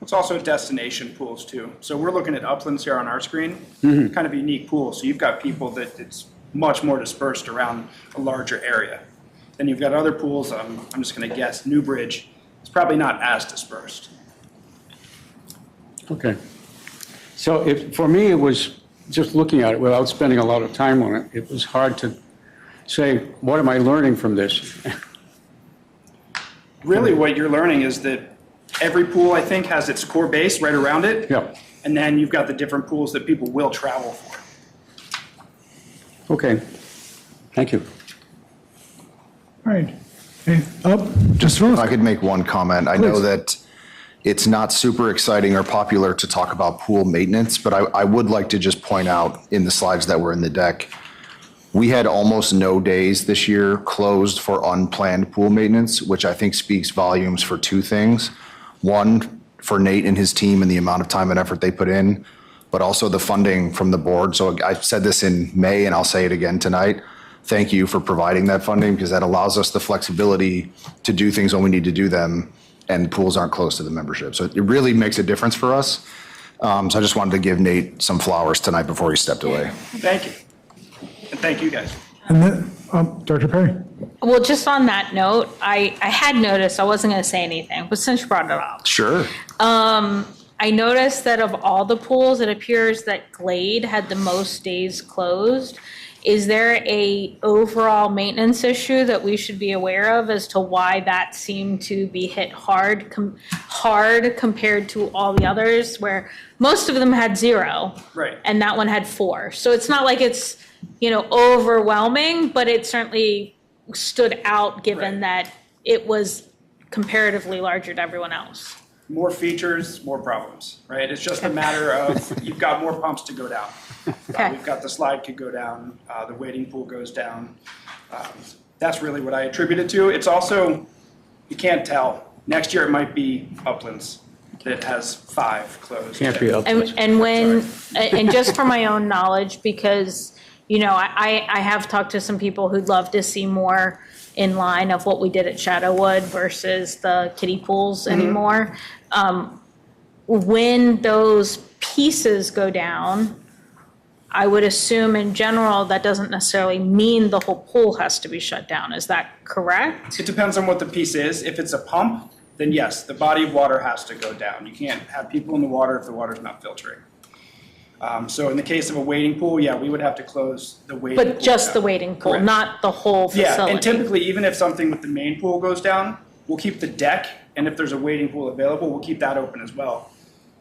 Speaker 17: It's also destination pools too. So we're looking at uplands here on our screen,
Speaker 5: Mhm.
Speaker 17: kind of a unique pool. So you've got people that it's much more dispersed around a larger area. Then you've got other pools, I'm just going to guess, Newbridge, it's probably not as dispersed.
Speaker 5: Okay. So for me, it was just looking at it without spending a lot of time on it. It was hard to say, what am I learning from this?
Speaker 17: Really what you're learning is that every pool, I think, has its core base right around it.
Speaker 5: Yeah.
Speaker 17: And then you've got the different pools that people will travel for.
Speaker 5: Okay. Thank you.
Speaker 1: All right. Hey, just
Speaker 13: If I could make one comment. I know that it's not super exciting or popular to talk about pool maintenance, but I would like to just point out in the slides that were in the deck, we had almost no days this year closed for unplanned pool maintenance, which I think speaks volumes for two things. One, for Nate and his team and the amount of time and effort they put in, but also the funding from the board. So I said this in May and I'll say it again tonight. Thank you for providing that funding because that allows us the flexibility to do things when we need to do them and pools aren't close to the membership. So it really makes a difference for us. So I just wanted to give Nate some flowers tonight before he stepped away.
Speaker 17: Thank you. And thank you guys.
Speaker 1: And then, Dr. Perry?
Speaker 8: Well, just on that note, I had noticed, I wasn't going to say anything, but since you brought it up,
Speaker 13: Sure.
Speaker 8: I noticed that of all the pools, it appears that Glade had the most days closed. Is there a overall maintenance issue that we should be aware of as to why that seemed to be hit hard compared to all the others, where most of them had 0,
Speaker 17: Right.
Speaker 8: and that one had 4. So it's not like it's overwhelming, but it certainly stood out given that it was comparatively larger to everyone else.
Speaker 17: More features, more problems, right? It's just a matter of you've got more pumps to go down. We've got the slide could go down, the wading pool goes down. That's really what I attribute it to. It's also, you can't tell. Next year it might be Uplands that has 5 closed.
Speaker 5: Can't be Uplands.
Speaker 8: And just for my own knowledge, because I have talked to some people who'd love to see more in line of what we did at Shadowwood versus the kiddie pools anymore. When those pieces go down, I would assume in general, that doesn't necessarily mean the whole pool has to be shut down. Is that correct?
Speaker 17: It depends on what the piece is. If it's a pump, then yes, the body of water has to go down. You can't have people in the water if the water's not filtering. So in the case of a wading pool, yeah, we would have to close the wading pool.
Speaker 8: But just
Speaker 17: down.
Speaker 8: the wading pool,
Speaker 17: Correct.
Speaker 8: not the whole facility?
Speaker 17: Yeah, and typically, even if something with the main pool goes down, we'll keep the deck, and if there's a wading pool available, we'll keep that open as well.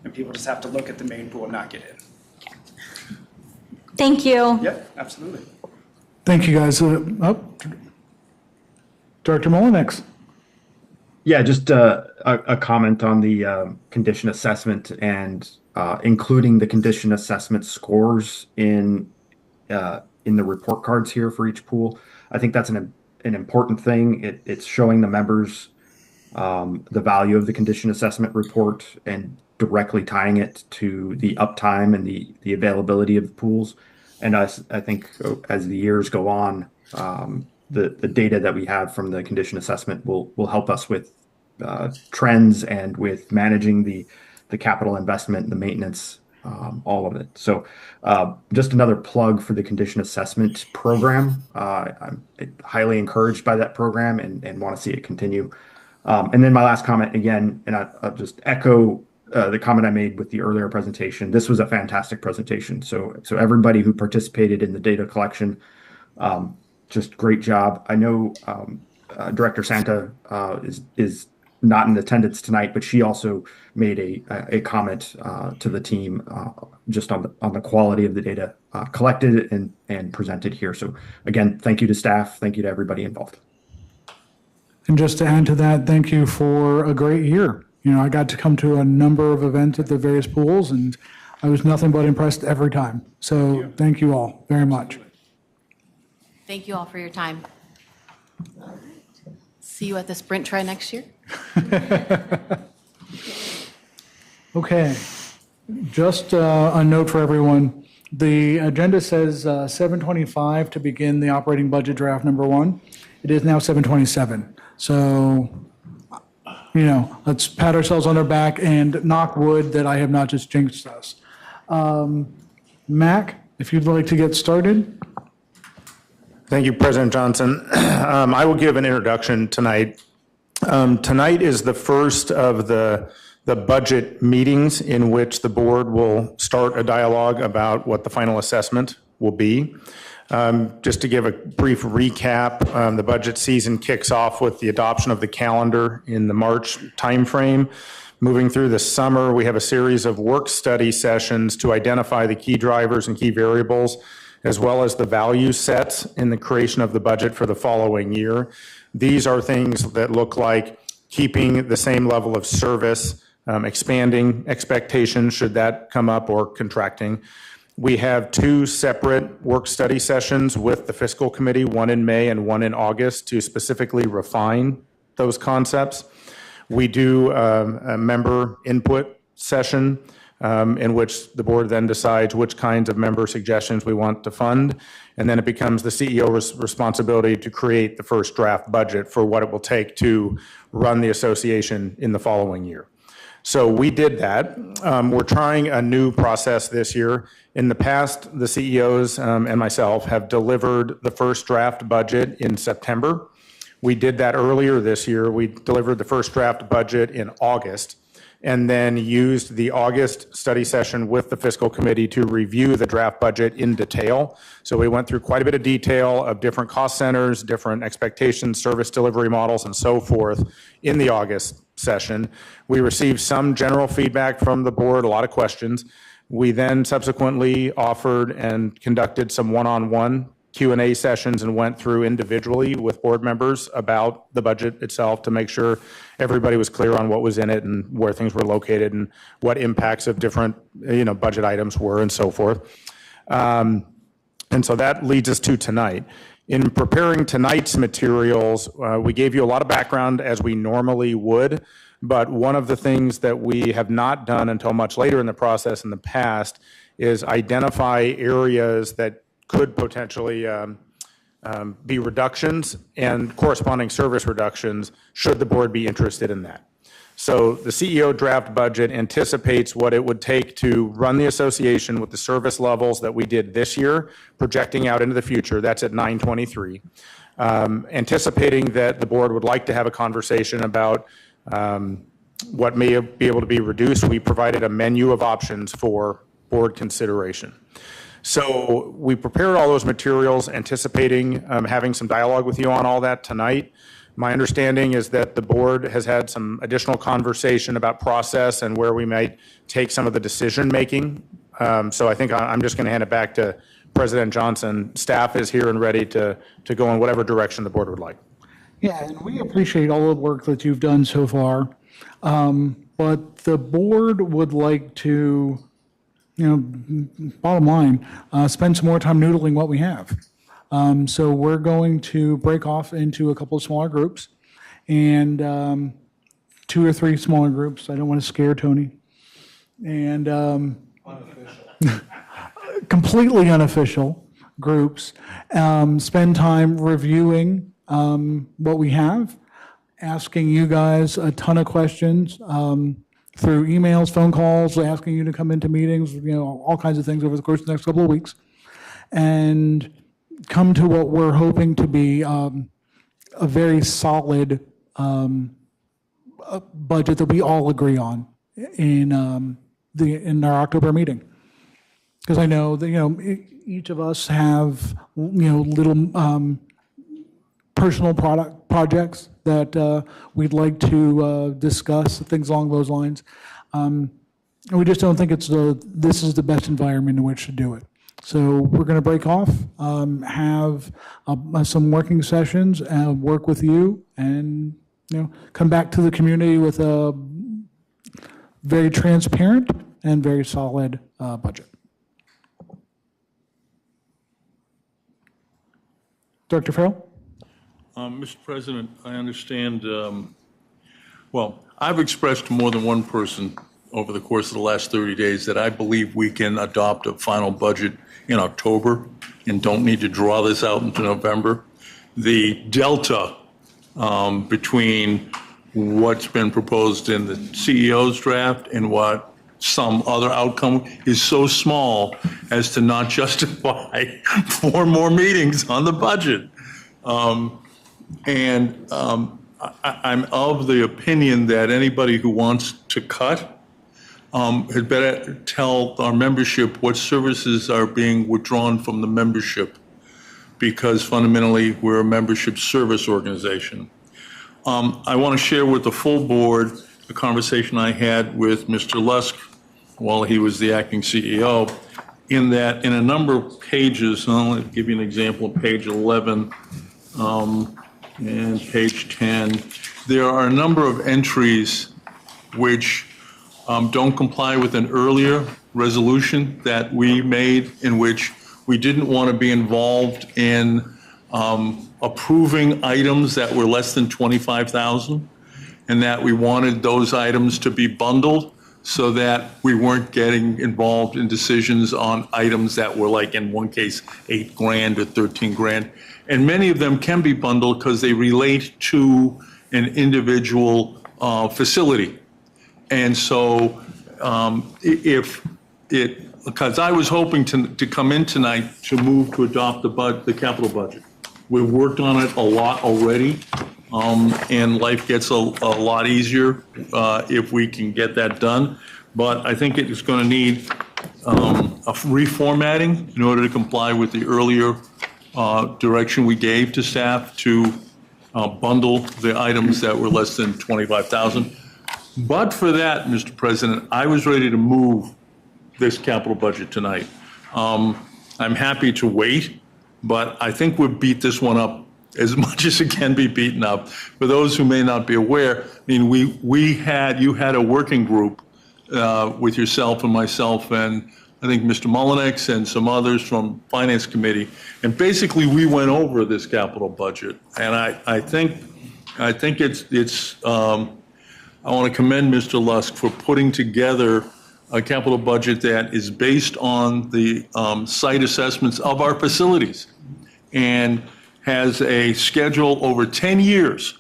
Speaker 17: And people just have to look at the main pool and not get in.
Speaker 8: Thank you.
Speaker 17: Yep, absolutely.
Speaker 1: Thank you, guys. Director Mullenix.
Speaker 15: Yeah, just a comment on the condition assessment and including the condition assessment scores in the report cards here for each pool. I think that's an important thing. It's showing the members the value of the condition assessment report and directly tying it to the uptime and the availability of the pools. And I think as the years go on, the data that we have from the condition assessment will help us with trends and with managing the capital investment, the maintenance, all of it. So just another plug for the condition assessment program. I'm highly encouraged by that program and want to see it continue. And then my last comment again, and I'll just echo the comment I made with the earlier presentation. This was a fantastic presentation. So everybody who participated in the data collection, just great job. I know Director Santa is not in attendance tonight, but she also made a comment to the team just on the quality of the data collected and presented here. So again, thank you to staff. Thank you to everybody involved.
Speaker 1: And just to add to that, thank you for a great year. You know, I got to come to a number of events at the various pools, and I was nothing but impressed every time. So thank you all very much.
Speaker 16: Thank you all for your time. See you at the sprint try next year.
Speaker 1: Okay, just a note for everyone. The agenda says 7:25 to begin the operating budget draft number 1. It is now 7:27. So, you know, let's pat ourselves on our back and knock wood that I have not just jinxed us. Mac, if you'd like to get started.
Speaker 9: Thank you, President Johnson. I will give an introduction tonight. Tonight is the first of the budget meetings in which the board will start a dialogue about what the final assessment will be. Just to give a brief recap, the budget season kicks off with the adoption of the calendar in the March timeframe. Moving through the summer, we have a series of work study sessions to identify the key drivers and key variables, as well as the value sets in the creation of the budget for the following year. These are things that look like keeping the same level of service, expanding expectations should that come up, or contracting. We have 2 separate work study sessions with the fiscal committee, one in May and one in August, to specifically refine those concepts. We do a member input session in which the board then decides which kinds of member suggestions we want to fund. And then it becomes the CEO's responsibility to create the first draft budget for what it will take to run the association in the following year. So we did that. We're trying a new process this year. In the past, the CEOs and myself have delivered the first draft budget in September. We did that earlier this year. We delivered the first draft budget in August, and then used the August study session with the fiscal committee to review the draft budget in detail. So we went through quite a bit of detail of different cost centers, different expectations, service delivery models, and so forth in the August session. We received some general feedback from the board, a lot of questions. We then subsequently offered and conducted some one-on-one Q&A sessions and went through individually with board members about the budget itself to make sure everybody was clear on what was in it and where things were located and what impacts of different, budget items were and so forth. And so that leads us to tonight. In preparing tonight's materials, we gave you a lot of background as we normally would, but one of the things that we have not done until much later in the process in the past is identify areas that could potentially be reductions and corresponding service reductions should the board be interested in that. So the CEO draft budget anticipates what it would take to run the association with the service levels that we did this year, projecting out into the future. That's at 923. Anticipating that the board would like to have a conversation about what may be able to be reduced, we provided a menu of options for board consideration. So we prepared all those materials anticipating having some dialogue with you on all that tonight. My understanding is that the board has had some additional conversation about process and where we might take some of the decision-making. So I think I'm just going to hand it back to President Johnson. Staff is here and ready to go in whatever direction the board would like.
Speaker 1: Yeah, and we appreciate all the work that you've done so far. But the board would like to, bottom line, spend some more time noodling what we have. So we're going to break off into a couple of smaller groups and 2 or 3 smaller groups. I don't want to scare Tony. And completely unofficial groups. Spend time reviewing what we have, asking you guys a ton of questions through emails, phone calls, asking you to come into meetings, all kinds of things over the course of the next couple of weeks. And come to what we're hoping to be a very solid budget that we all agree on in our October meeting. Because I know that each of us have little personal projects that we'd like to discuss, things along those lines. And we just don't think this is the best environment in which to do it. So we're going to break off, have some working sessions, and work with you, and come back to the community with a very transparent and very solid budget. Director Farrell?
Speaker 2: Mr. President, I understand, I've expressed to more than one person over the course of the last 30 days that I believe we can adopt a final budget in October and don't need to draw this out into November. The delta between what's been proposed in the CEO's draft and what some other outcome is so small as to not justify 4 more meetings on the budget. I'm of the opinion that anybody who wants to cut had better tell our membership what services are being withdrawn from the membership, because fundamentally we're a membership service organization. I want to share with the full board a conversation I had with Mr. Lusk while he was the acting CEO, in that in a number of pages, and I'll give you an example, page 11 and page 10, there are a number of entries which don't comply with an earlier resolution that we made, in which we didn't want to be involved in approving items that were less than $25,000, and that we wanted those items to be bundled so that we weren't getting involved in decisions on items that were, like in one case, $8,000 or $13,000. And many of them can be bundled because they relate to an individual facility. And so because I was hoping to come in tonight to move to adopt the capital budget. We've worked on it a lot already, and life gets a lot easier if we can get that done. But I think it is going to need a reformatting in order to comply with the earlier direction we gave to staff to bundle the items that were less than $25,000. But for that, Mr. President, I was ready to move this capital budget tonight. I'm happy to wait, but I think we've beat this one up as much as it can be beaten up. For those who may not be aware, I mean, you had a working group with yourself and myself and I think Mr. Mullenix and some others from Finance Committee, and basically we went over this capital budget. And I think it's I want to commend Mr. Lusk for putting together a capital budget that is based on the site assessments of our facilities and has a schedule over 10 years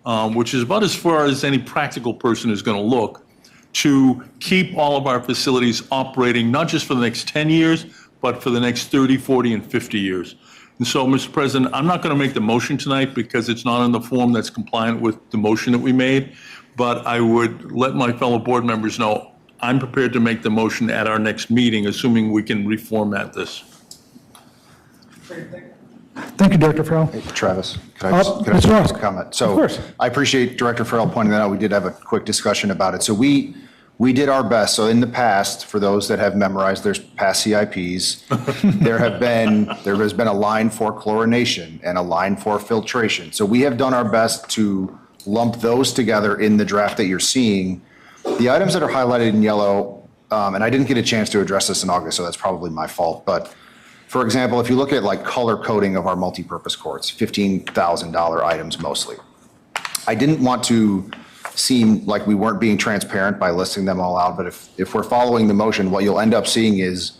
Speaker 2: which is about as far as any practical person is going to look, to keep all of our facilities operating, not just for the next 10 years, but for the next 30, 40, and 50 years. And so, Mr. President, I'm not going to make the motion tonight because it's not in the form that's compliant with the motion that we made, but I would let my fellow board members know I'm prepared to make the motion at our next meeting, assuming we can reformat this.
Speaker 1: Thank you, Director Farrell.
Speaker 13: Hey, Travis, could I just make a comment? So,
Speaker 1: of course.
Speaker 13: I appreciate Director Farrell pointing that out. We did have a quick discussion about it. So we did our best. So in the past, for those that have memorized their past CIPs, there has been a line for chlorination and a line for filtration. So we have done our best to lump those together in the draft that you're seeing. The items that are highlighted in yellow, and I didn't get a chance to address this in August, so that's probably my fault, but for example, if you look at like color coding of our multipurpose courts, $15,000 items mostly. I didn't want to seem like we weren't being transparent by listing them all out, but if we're following the motion, what you'll end up seeing is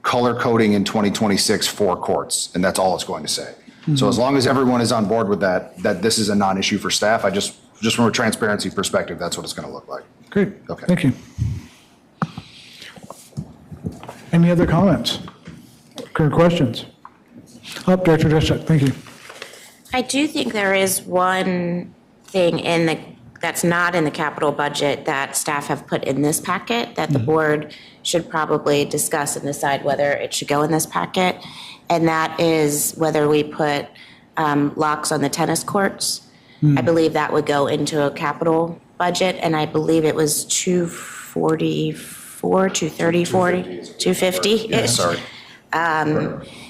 Speaker 13: color coding in 2026 for courts, and that's all it's going to say. So as long as everyone is on board with that this is a non-issue for staff, just from a transparency perspective, that's what it's going to look like.
Speaker 1: Great.
Speaker 13: Okay.
Speaker 1: Thank you. Any other comments? Current questions? Director Dreschek, thank you.
Speaker 11: I do think there is one thing that's not in the capital budget that staff have put in this packet that the board should probably discuss and decide whether it should go in this packet. And that is whether we put locks on the tennis courts. I believe that would go into a capital budget, and I believe it was 244, 230, 40, 250-ish.
Speaker 13: Yeah, sorry.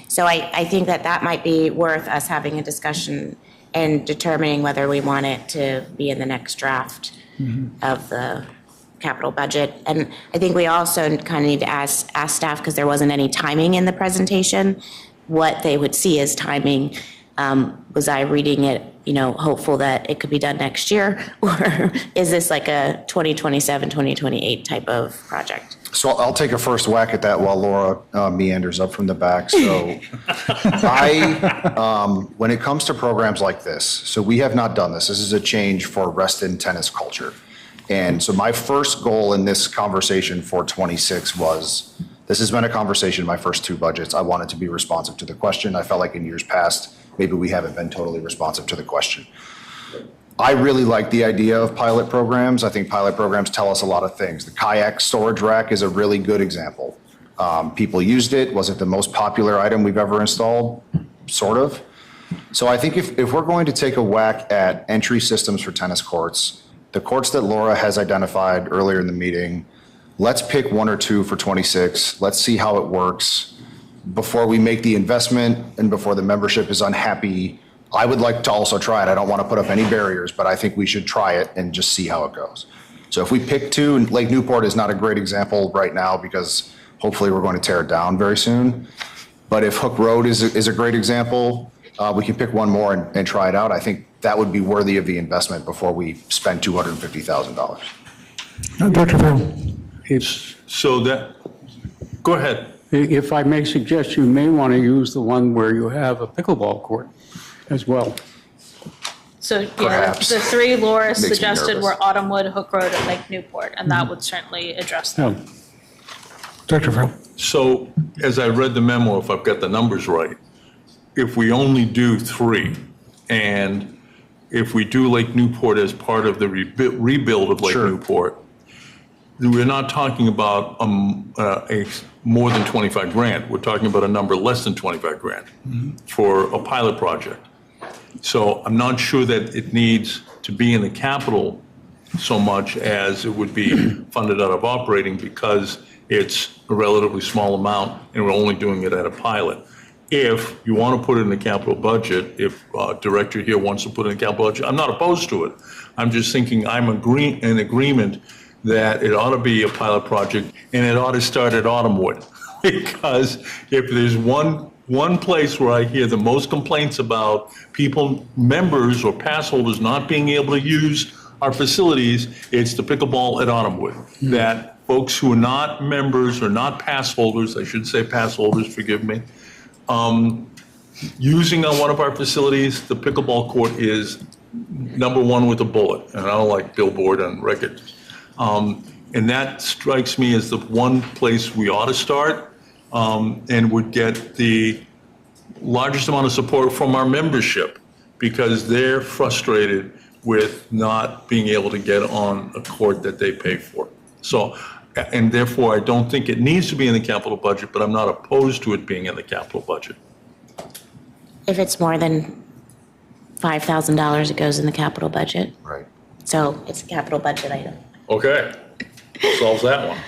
Speaker 11: So I think that might be worth us having a discussion and determining whether we want it to be in the next draft of the capital budget. And I think we also kind of need to ask staff, because there wasn't any timing in the presentation, what they would see as timing. Was I reading it, hopeful that it could be done next year? Or is this like a 2027, 2028 type of project?
Speaker 13: So I'll take a first whack at that while Laura meanders up from the back. So when it comes to programs like this, so we have not done this. This is a change for Reston tennis culture. And so my first goal in this conversation for 26 was, this has been a conversation in my first two budgets. I wanted to be responsive to the question. I felt like in years past, maybe we haven't been totally responsive to the question. I really like the idea of pilot programs. I think pilot programs tell us a lot of things. The kayak storage rack is a really good example. People used it. Was it the most popular item we've ever installed? Sort of. So I think if we're going to take a whack at entry systems for tennis courts, the courts that Laura has identified earlier in the meeting, let's pick one or two for 26. Let's see how it works before we make the investment and before the membership is unhappy. I would like to also try it. I don't want to put up any barriers, but I think we should try it and just see how it goes. So if we pick two, and Lake Newport is not a great example right now because hopefully we're going to tear it down very soon. But if Hook Road is a great example, we can pick one more and try it out. I think that would be worthy of the investment before we spend $250,000.
Speaker 1: Dr. Farrell.
Speaker 2: Go ahead.
Speaker 5: If I may suggest, you may want to use the one where you have a pickleball court as well.
Speaker 8: So, yeah,
Speaker 13: Perhaps.
Speaker 8: the three Laura
Speaker 13: Makes me
Speaker 8: suggested
Speaker 13: nervous.
Speaker 8: were Autumnwood, Hook Road, and Lake Newport, and that would certainly address them.
Speaker 1: Dr. Farrell.
Speaker 2: So as I read the memo, if I've got the numbers right, if we only do three, and if we do Lake Newport as part of the rebuild of Lake Newport, we're not talking about a more than 25 grand. We're talking about a number less than 25 grand for a pilot project. So I'm not sure that it needs to be in the capital so much as it would be funded out of operating, because it's a relatively small amount and we're only doing it at a pilot. If you want to put it in the capital budget, if director here wants to put it in the capital budget, I'm not opposed to it. I'm just thinking I'm in agreement that it ought to be a pilot project and it ought to start at Autumnwood. Because if there's one place where I hear the most complaints about people, members or pass holders not being able to use our facilities, it's the pickleball at Autumnwood. That folks who are not members or not pass holders, I should say pass holders, forgive me, using on one of our facilities, the pickleball court is number one with a bullet, and I don't like billboard and records. And that strikes me as the one place we ought to start, and would get the largest amount of support from our membership, because they're frustrated with not being able to get on a court that they pay for. So, and therefore, I don't think it needs to be in the capital budget, but I'm not opposed to it being in the capital budget.
Speaker 11: If it's more than $5,000, it goes in the capital budget.
Speaker 13: Right.
Speaker 11: So it's a capital budget item.
Speaker 2: Okay, solves that one.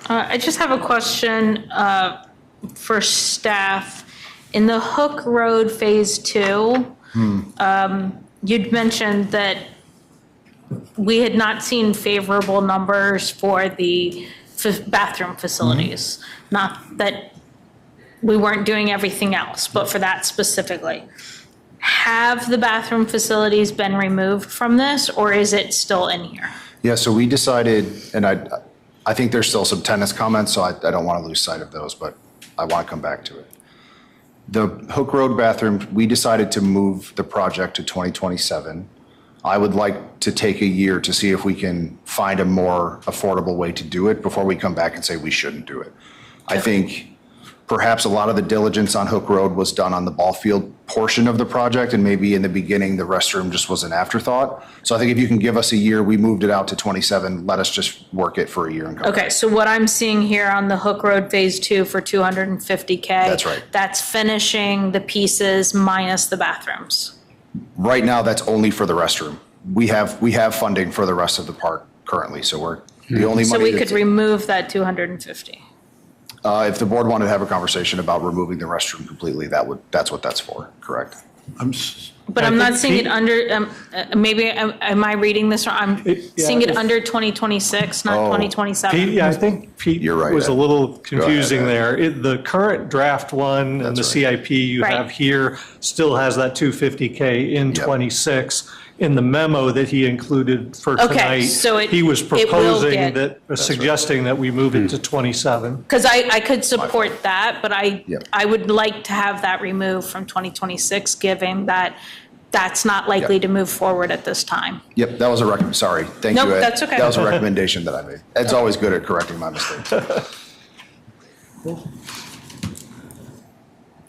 Speaker 8: I just have a question for staff. In the Hook Road Phase 2, you'd mentioned that we had not seen favorable numbers for the bathroom facilities. Not that we weren't doing everything else, but for that specifically. Have the bathroom facilities been removed from this, or is it still in here?
Speaker 13: Yeah, so we decided, and I think there's still some tennis comments, so I don't want to lose sight of those, but I want to come back to it. The Hook Road bathroom, we decided to move the project to 2027. I would like to take a year to see if we can find a more affordable way to do it before we come back and say we shouldn't do it. I think perhaps a lot of the diligence on Hook Road was done on the ball field portion of the project, and maybe in the beginning, the restroom just was an afterthought. So I think if you can give us a year, we moved it out to 27, let us just work it for a year and come back.
Speaker 8: Okay, so what I'm seeing here on the Hook Road Phase 2 for $250K.
Speaker 13: That's right.
Speaker 8: That's finishing the pieces minus the bathrooms.
Speaker 13: Right now, that's only for the restroom. We have funding for the rest of the park currently, so we're the only money.
Speaker 8: So we could remove that 250.
Speaker 13: If the board wanted to have a conversation about removing the restroom completely, that's what that's for, correct?
Speaker 8: But I'm not seeing it under, maybe, am I reading this wrong? I'm seeing it under 2026, not 2027.
Speaker 18: Pete, yeah, I think Pete was a little confusing there. The current draft one and the CIP you have here still has that 250K in 26. In the memo that he included for tonight,
Speaker 8: so
Speaker 18: he was proposing suggesting that we move it to 27.
Speaker 8: Because I could support that, but I would like to have that removed from 2026, given that that's not likely to move forward at this time.
Speaker 13: Yep, that was a recommendation. Sorry, thank you, Ed.
Speaker 8: Nope, that's okay.
Speaker 13: That was a recommendation that I made. Ed's always good at correcting my mistakes.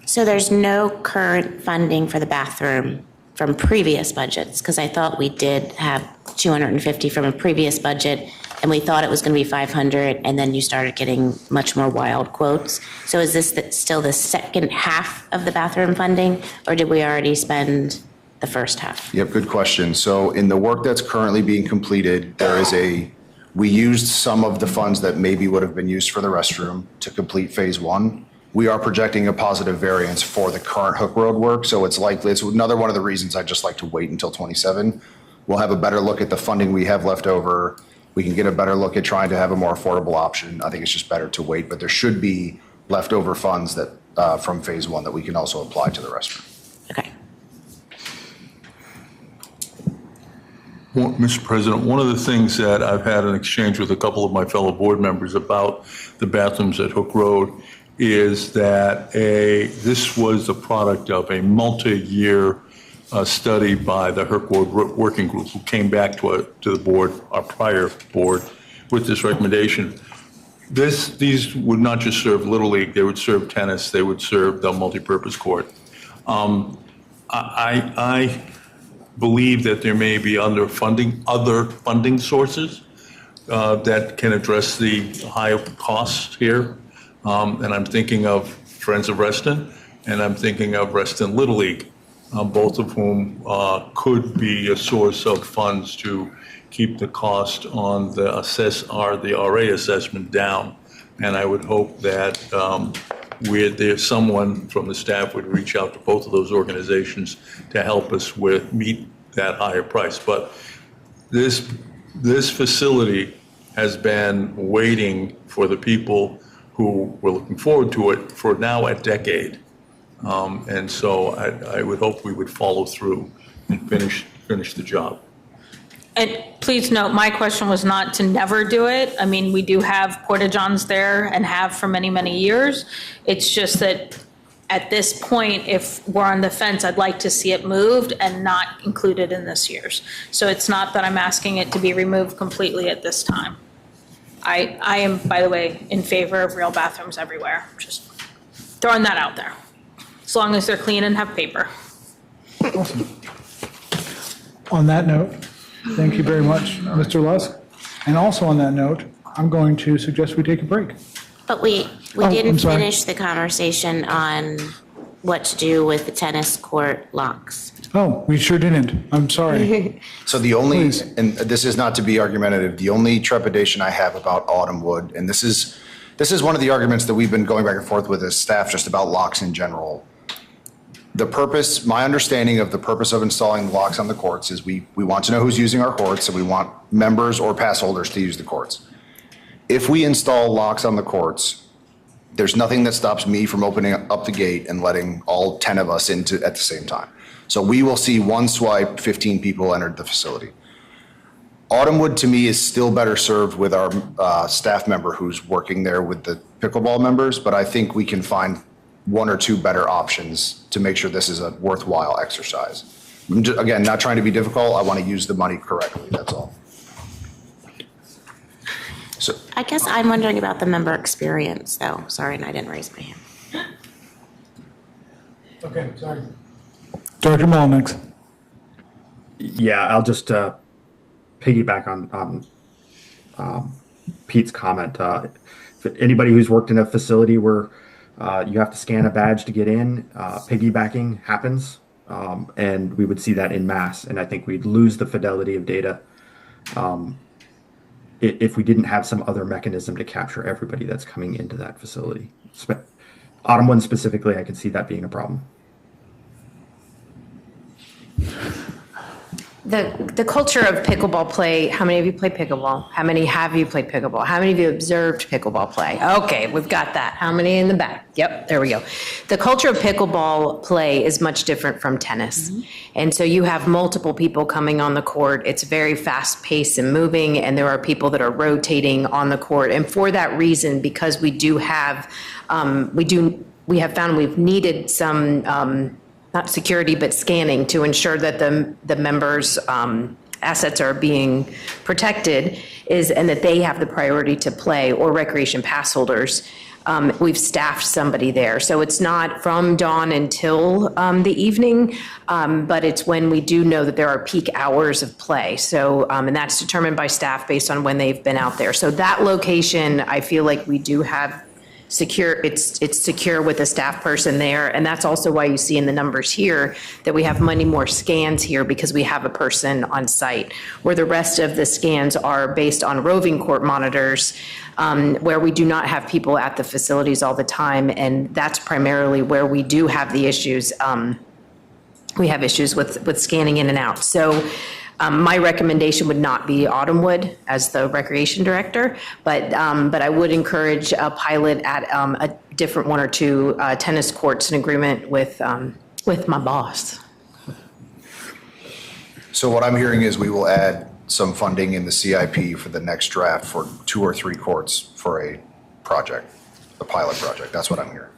Speaker 11: So there's no current funding for the bathroom from previous budgets, because I thought we did have 250 from a previous budget, and we thought it was going to be 500, and then you started getting much more wild quotes. So is this still the second half of the bathroom funding, or did we already spend the first half?
Speaker 13: Yep, good question. So in the work that's currently being completed, we used some of the funds that maybe would have been used for the restroom to complete phase 1. We are projecting a positive variance for the current Hook Road work, so it's another one of the reasons I'd just like to wait until 27. We'll have a better look at the funding we have left over. We can get a better look at trying to have a more affordable option. I think it's just better to wait, but there should be leftover funds that from phase 1 that we can also apply to the restroom.
Speaker 11: Okay.
Speaker 2: Well, Mr. President, one of the things that I've had an exchange with a couple of my fellow board members about the bathrooms at Hook Road is that this was the product of a multi-year study by the Hook Road Working Group, who came back to the board, our prior board, with this recommendation. These would not just serve Little League, they would serve tennis, they would serve the multipurpose court. I believe that there may be other funding sources that can address the high costs here. And I'm thinking of Friends of Reston, and I'm thinking of Reston Little League, both of whom could be a source of funds to keep the cost on the RA assessment down. And I would hope that there's someone from the staff would reach out to both of those organizations to help us meet that higher price. But this facility has been waiting for the people who were looking forward to it for now a decade. And so I would hope we would follow through and finish the job.
Speaker 8: And please note, my question was not to never do it. I mean, we do have porta-johns there and have for many, many years. It's just that at this point, if we're on the fence, I'd like to see it moved and not included in this year's. So it's not that I'm asking it to be removed completely at this time. I am, by the way, in favor of real bathrooms everywhere. Just throwing that out there. As long as they're clean and have paper.
Speaker 1: Awesome. On that note, thank you very much, Mr. Lusk. And also on that note, I'm going to suggest we take a break.
Speaker 11: But we
Speaker 1: I'm
Speaker 11: didn't
Speaker 1: sorry.
Speaker 11: finish the conversation on what to do with the tennis court locks.
Speaker 1: Oh, we sure didn't. I'm sorry.
Speaker 13: So the only, and this is not to be argumentative, the only trepidation I have about Autumnwood, and this is one of the arguments that we've been going back and forth with as staff just about locks in general. The purpose, my understanding of the purpose of installing locks on the courts is we want to know who's using our courts, and we want members or pass holders to use the courts. If we install locks on the courts, there's nothing that stops me from opening up the gate and letting all 10 of us into at the same time. So we will see one swipe, 15 people entered the facility. Autumnwood, to me, is still better served with our staff member who's working there with the pickleball members, but I think we can find one or two better options to make sure this is a worthwhile exercise. I'm just, again, not trying to be difficult. I want to use the money correctly, that's all. So
Speaker 11: I guess I'm wondering about the member experience, though. Sorry, and I didn't raise my hand.
Speaker 1: Okay, sorry. Director Mullenix.
Speaker 15: Yeah, I'll just piggyback on Pete's comment. Anybody who's worked in a facility where you have to scan a badge to get in, piggybacking happens, and we would see that in mass, and I think we'd lose the fidelity of data if we didn't have some other mechanism to capture everybody that's coming into that facility. Autumnwood specifically, I can see that being a problem.
Speaker 10: The culture of pickleball play, how many of you play pickleball? How many have you played pickleball? How many of you observed pickleball play? Okay, we've got that. How many in the back? Yep, there we go. The culture of pickleball play is much different from tennis. And so you have multiple people coming on the court. It's very fast paced and moving, and there are people that are rotating on the court. And for that reason, because we do have, we have found we've needed some, not security, but scanning to ensure that the members' assets are being protected and that they have the priority to play, or recreation pass holders. We've staffed somebody there. So it's not from dawn until the evening, but it's when we do know that there are peak hours of play. So, and that's determined by staff based on when they've been out there. So that location, I feel like we do have secure, it's secure with a staff person there. And that's also why you see in the numbers here that we have many more scans here, because we have a person on site, where the rest of the scans are based on roving court monitors, where we do not have people at the facilities all the time. And that's primarily where we do have the issues. We have issues with scanning in and out. So my recommendation would not be Autumnwood as the recreation director, but I would encourage a pilot at a different one or two tennis courts in agreement with my boss.
Speaker 13: So what I'm hearing is we will add some funding in the CIP for the next draft for 2 or 3 courts for a project, a pilot project. That's what I'm hearing.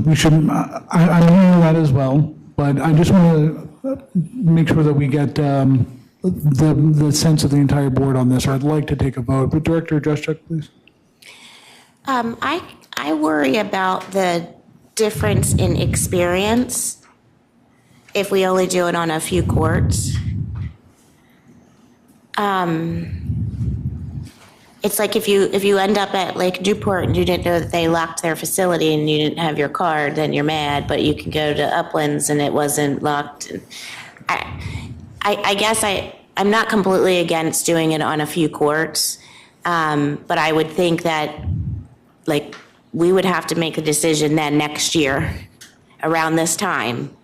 Speaker 1: We should, I'm hearing that as well, but I just want to make sure that we get the sense of the entire board on this, or I'd like to take a vote. But Director Juszczyk, please.
Speaker 11: I worry about the difference in experience if we only do it on a few courts. It's like if you end up at Lake Newport and you didn't know that they locked their facility and you didn't have your card, then you're mad, but you can go to Uplands and it wasn't locked. I guess I'm not completely against doing it on a few courts, but I would think that like we would have to make a decision then next year around this time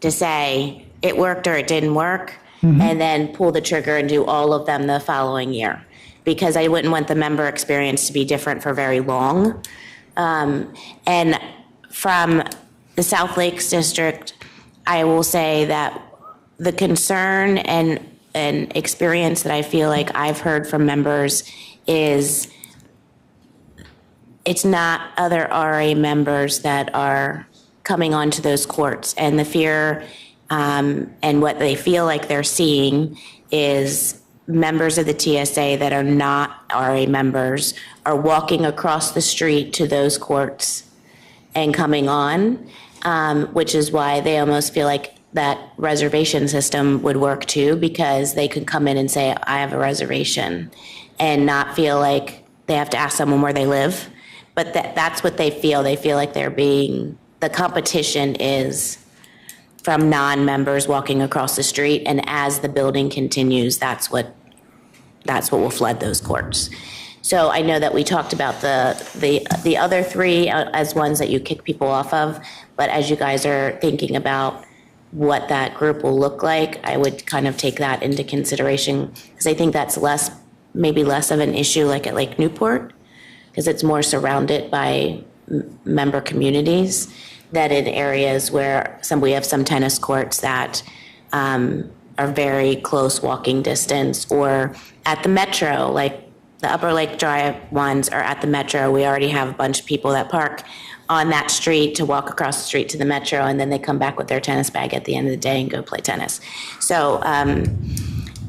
Speaker 11: to say it worked or it didn't work, and then pull the trigger and do all of them the following year. Because I wouldn't want the member experience to be different for very long. And from the South Lakes District, I will say that the concern and experience that I feel like I've heard from members is it's not other RA members that are coming onto those courts. And the fear and what they feel like they're seeing is members of the TSA that are not RA members are walking across the street to those courts and coming on, which is why they almost feel like that reservation system would work too, because they could come in and say, I have a reservation, and not feel like they have to ask someone where they live. But that's what they feel. They feel like the competition is from non-members walking across the street, and as the building continues, that's what will flood those courts. So I know that we talked about the other three as ones that you kick people off of, but as you guys are thinking about what that group will look like, I would kind of take that into consideration, because I think that's maybe less of an issue like at Lake Newport, because it's more surrounded by member communities, that in areas where we have some tennis courts that are very close walking distance, or at the Metro, like the Upper Lake Drive ones are at the Metro. We already have a bunch of people that park on that street to walk across the street to the Metro, and then they come back with their tennis bag at the end of the day and go play tennis. So I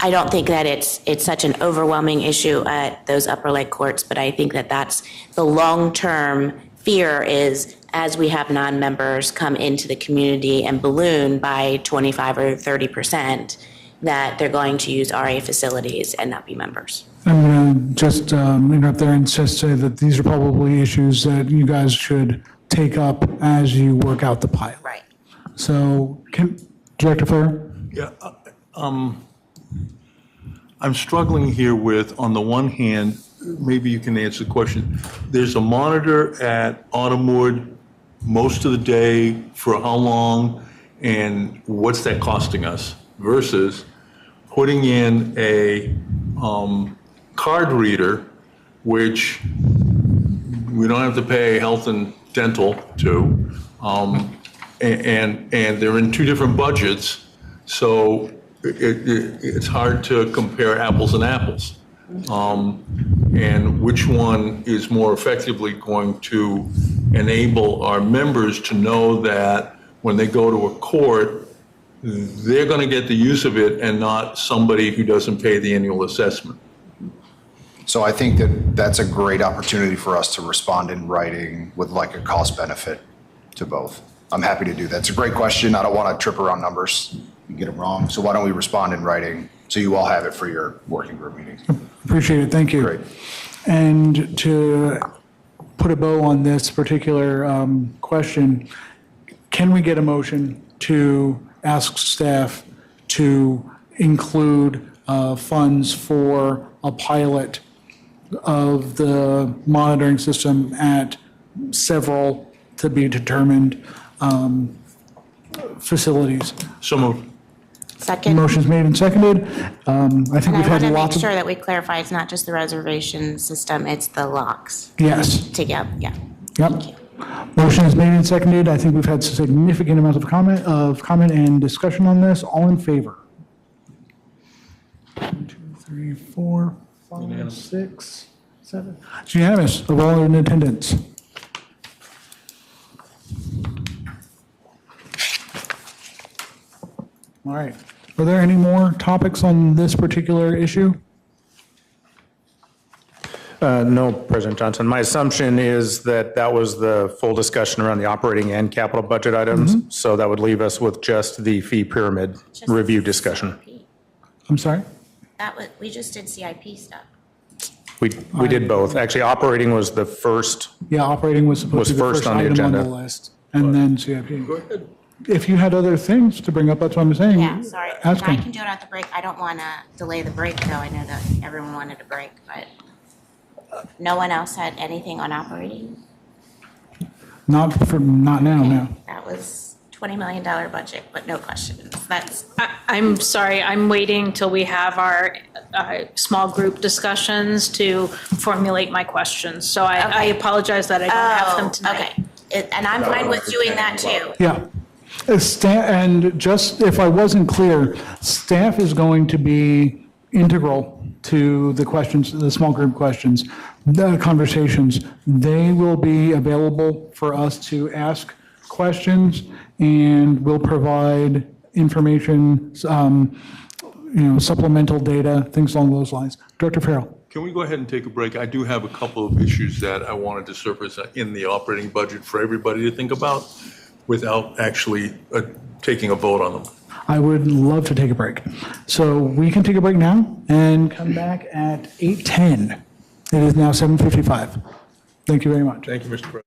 Speaker 11: don't think that it's such an overwhelming issue at those Upper Lake courts, but I think that that's the long-term fear is, as we have non-members come into the community and balloon by 25 or 30%, that they're going to use RA facilities and not be members.
Speaker 1: I'm going to just interrupt there and just say that these are probably issues that you guys should take up as you work out the pilot.
Speaker 11: Right.
Speaker 1: So, Director Farrar?
Speaker 2: Yeah, I'm struggling here with, on the one hand, maybe you can answer the question. There's a monitor at Autumnwood most of the day for how long, and what's that costing us, versus putting in a card reader, which we don't have to pay health and dental to, and they're in two different budgets, so it's hard to compare apples and apples. And which one is more effectively going to enable our members to know that when they go to a court, they're going to get the use of it and not somebody who doesn't pay the annual assessment.
Speaker 13: So I think that that's a great opportunity for us to respond in writing with like a cost benefit to both. I'm happy to do that. It's a great question. I don't want to trip around numbers and get it wrong. So why don't we respond in writing so you all have it for your working group meetings?
Speaker 1: Appreciate it. Thank you.
Speaker 13: Great.
Speaker 1: And to put a bow on this particular question, can we get a motion to ask staff to include funds for a pilot of the monitoring system at several to be determined facilities?
Speaker 2: So moved.
Speaker 11: Second.
Speaker 1: Motion's made and seconded. I think
Speaker 11: And I
Speaker 1: we've had
Speaker 11: want to make
Speaker 1: lots of.
Speaker 11: sure that we clarify, it's not just the reservation system, it's the locks.
Speaker 1: Yes.
Speaker 11: Together, yeah.
Speaker 1: Yep. Motion is made and seconded. I think we've had significant amounts of comment and discussion on this. All in favor? 1, 2, 3, 4, 5, 6, 7. It's unanimous of all in attendance. All right. Are there any more topics on this particular issue?
Speaker 9: No, President Johnson. My assumption is that that was the full discussion around the operating and capital budget items. So that would leave us with just the fee pyramid review discussion.
Speaker 1: I'm sorry?
Speaker 11: We just did CIP stuff.
Speaker 9: We did both. Actually, operating was the first.
Speaker 1: Yeah, operating was supposed to be the first
Speaker 9: on the
Speaker 1: item on
Speaker 9: agenda.
Speaker 1: the list, and then CIP. Go ahead. If you had other things to bring up, that's what I'm saying.
Speaker 11: Yeah, sorry.
Speaker 1: Ask
Speaker 11: I
Speaker 1: him.
Speaker 11: can do it at the break. I don't want to delay the break, though. I know that everyone wanted a break, but no one else had anything on operating?
Speaker 1: Not now, no.
Speaker 11: That was $20 million budget, but no questions.
Speaker 8: I'm sorry, I'm waiting till we have our small group discussions to formulate my questions. So I apologize that I don't have them tonight.
Speaker 11: Okay, and I'm fine with doing that too.
Speaker 1: Yeah. And just if I wasn't clear, staff is going to be integral to the questions, the small group questions, the conversations. They will be available for us to ask questions, and we'll provide information, supplemental data, things along those lines. Director Farrell.
Speaker 2: Can we go ahead and take a break? I do have a couple of issues that I wanted to surface in the operating budget for everybody to think about without actually taking a vote on them.
Speaker 1: I would love to take a break. So we can take a break now and come back at 8:10. It is now 7:55. Thank you very much.
Speaker 2: Thank you, Mr. President.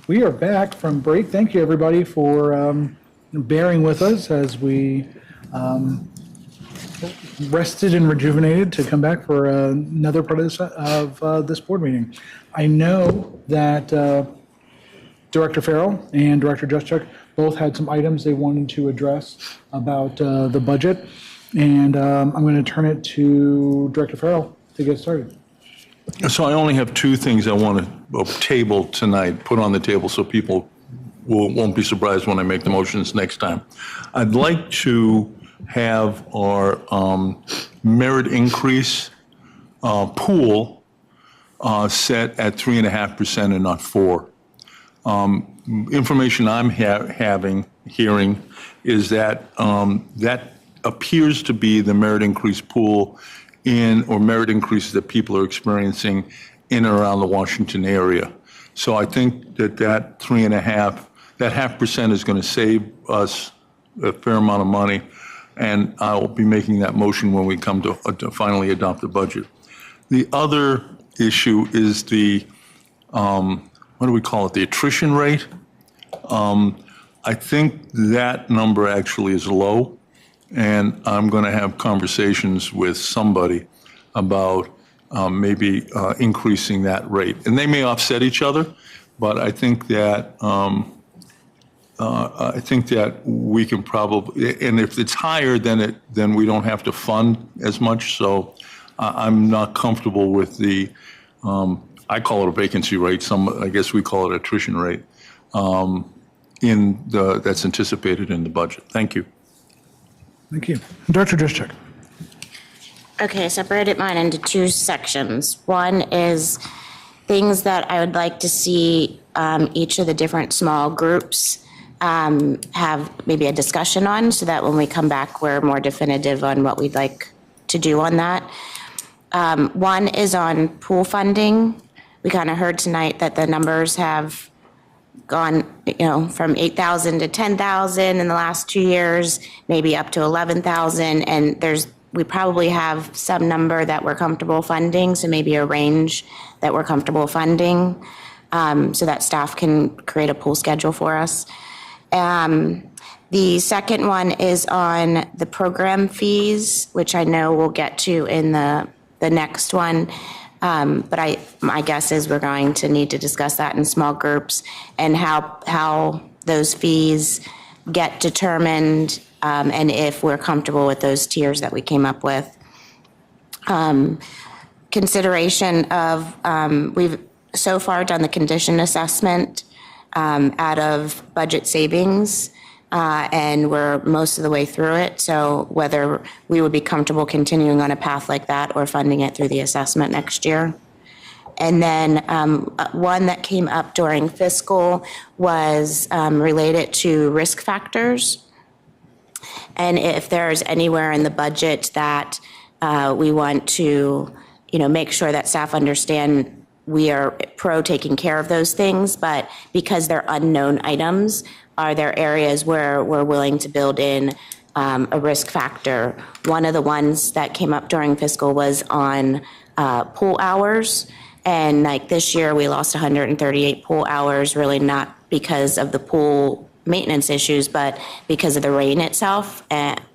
Speaker 1: We are back from break. Thank you, everybody, for bearing with us as we rested and rejuvenated to come back for another part of this board meeting. I know that Director Farrell and Director Juszczyk both had some items they wanted to address about the budget, and I'm going to turn it to Director Farrell to get started.
Speaker 2: So I only have two things I want to table tonight, put on the table so people won't be surprised when I make the motions next time. I'd like to have our merit increase pool set at 3.5% and not 4%. Information I'm hearing is that that appears to be the merit increase pool or merit increases that people are experiencing in and around the Washington area. So I think that 3.5%, that 0.5% is going to save us a fair amount of money, and I'll be making that motion when we come to finally adopt the budget. The other issue is the, what do we call it, the attrition rate. I think that number actually is low, and I'm going to have conversations with somebody about maybe increasing that rate. And they may offset each other, but I think that we can probably, and if it's higher, then we don't have to fund as much. So I'm not comfortable with the, I call it a vacancy rate. I guess we call it attrition rate. That's anticipated in the budget. Thank you.
Speaker 1: Thank you. Director Juszczyk.
Speaker 11: Okay, separated mine into two sections. One is things that I would like to see each of the different small groups have maybe a discussion on, so that when we come back, we're more definitive on what we'd like to do on that. One is on pool funding. We kind of heard tonight that the numbers have gone, from 8,000 to 10,000 in the last 2 years, maybe up to 11,000. And we probably have some number that we're comfortable funding, so maybe a range that we're comfortable funding, so that staff can create a pool schedule for us. The second one is on the program fees, which I know we'll get to in the next one. But my guess is we're going to need to discuss that in small groups and how those fees get determined, and if we're comfortable with those tiers that we came up with. Consideration of, we've so far done the condition assessment out of budget savings, and we're most of the way through it. So whether we would be comfortable continuing on a path like that or funding it through the assessment next year. And then one that came up during fiscal was related to risk factors. And if there's anywhere in the budget that we want to, make sure that staff understand we are pro taking care of those things, but because they're unknown items, are there areas where we're willing to build in a risk factor? One of the ones that came up during fiscal was on pool hours. And like this year, we lost 138 pool hours, really not because of the pool maintenance issues, but because of the rain itself.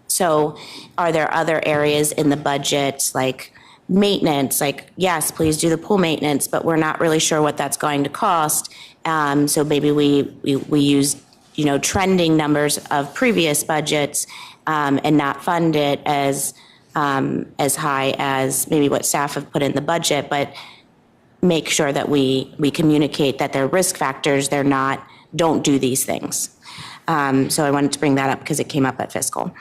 Speaker 11: So are there other areas in the budget, like maintenance, like, yes, please do the pool maintenance, but we're not really sure what that's going to cost. So maybe we use, trending numbers of previous budgets and not fund it as high as maybe what staff have put in the budget, but make sure that we communicate that they're risk factors, don't do these things. So I wanted to bring that up because it came up at fiscal.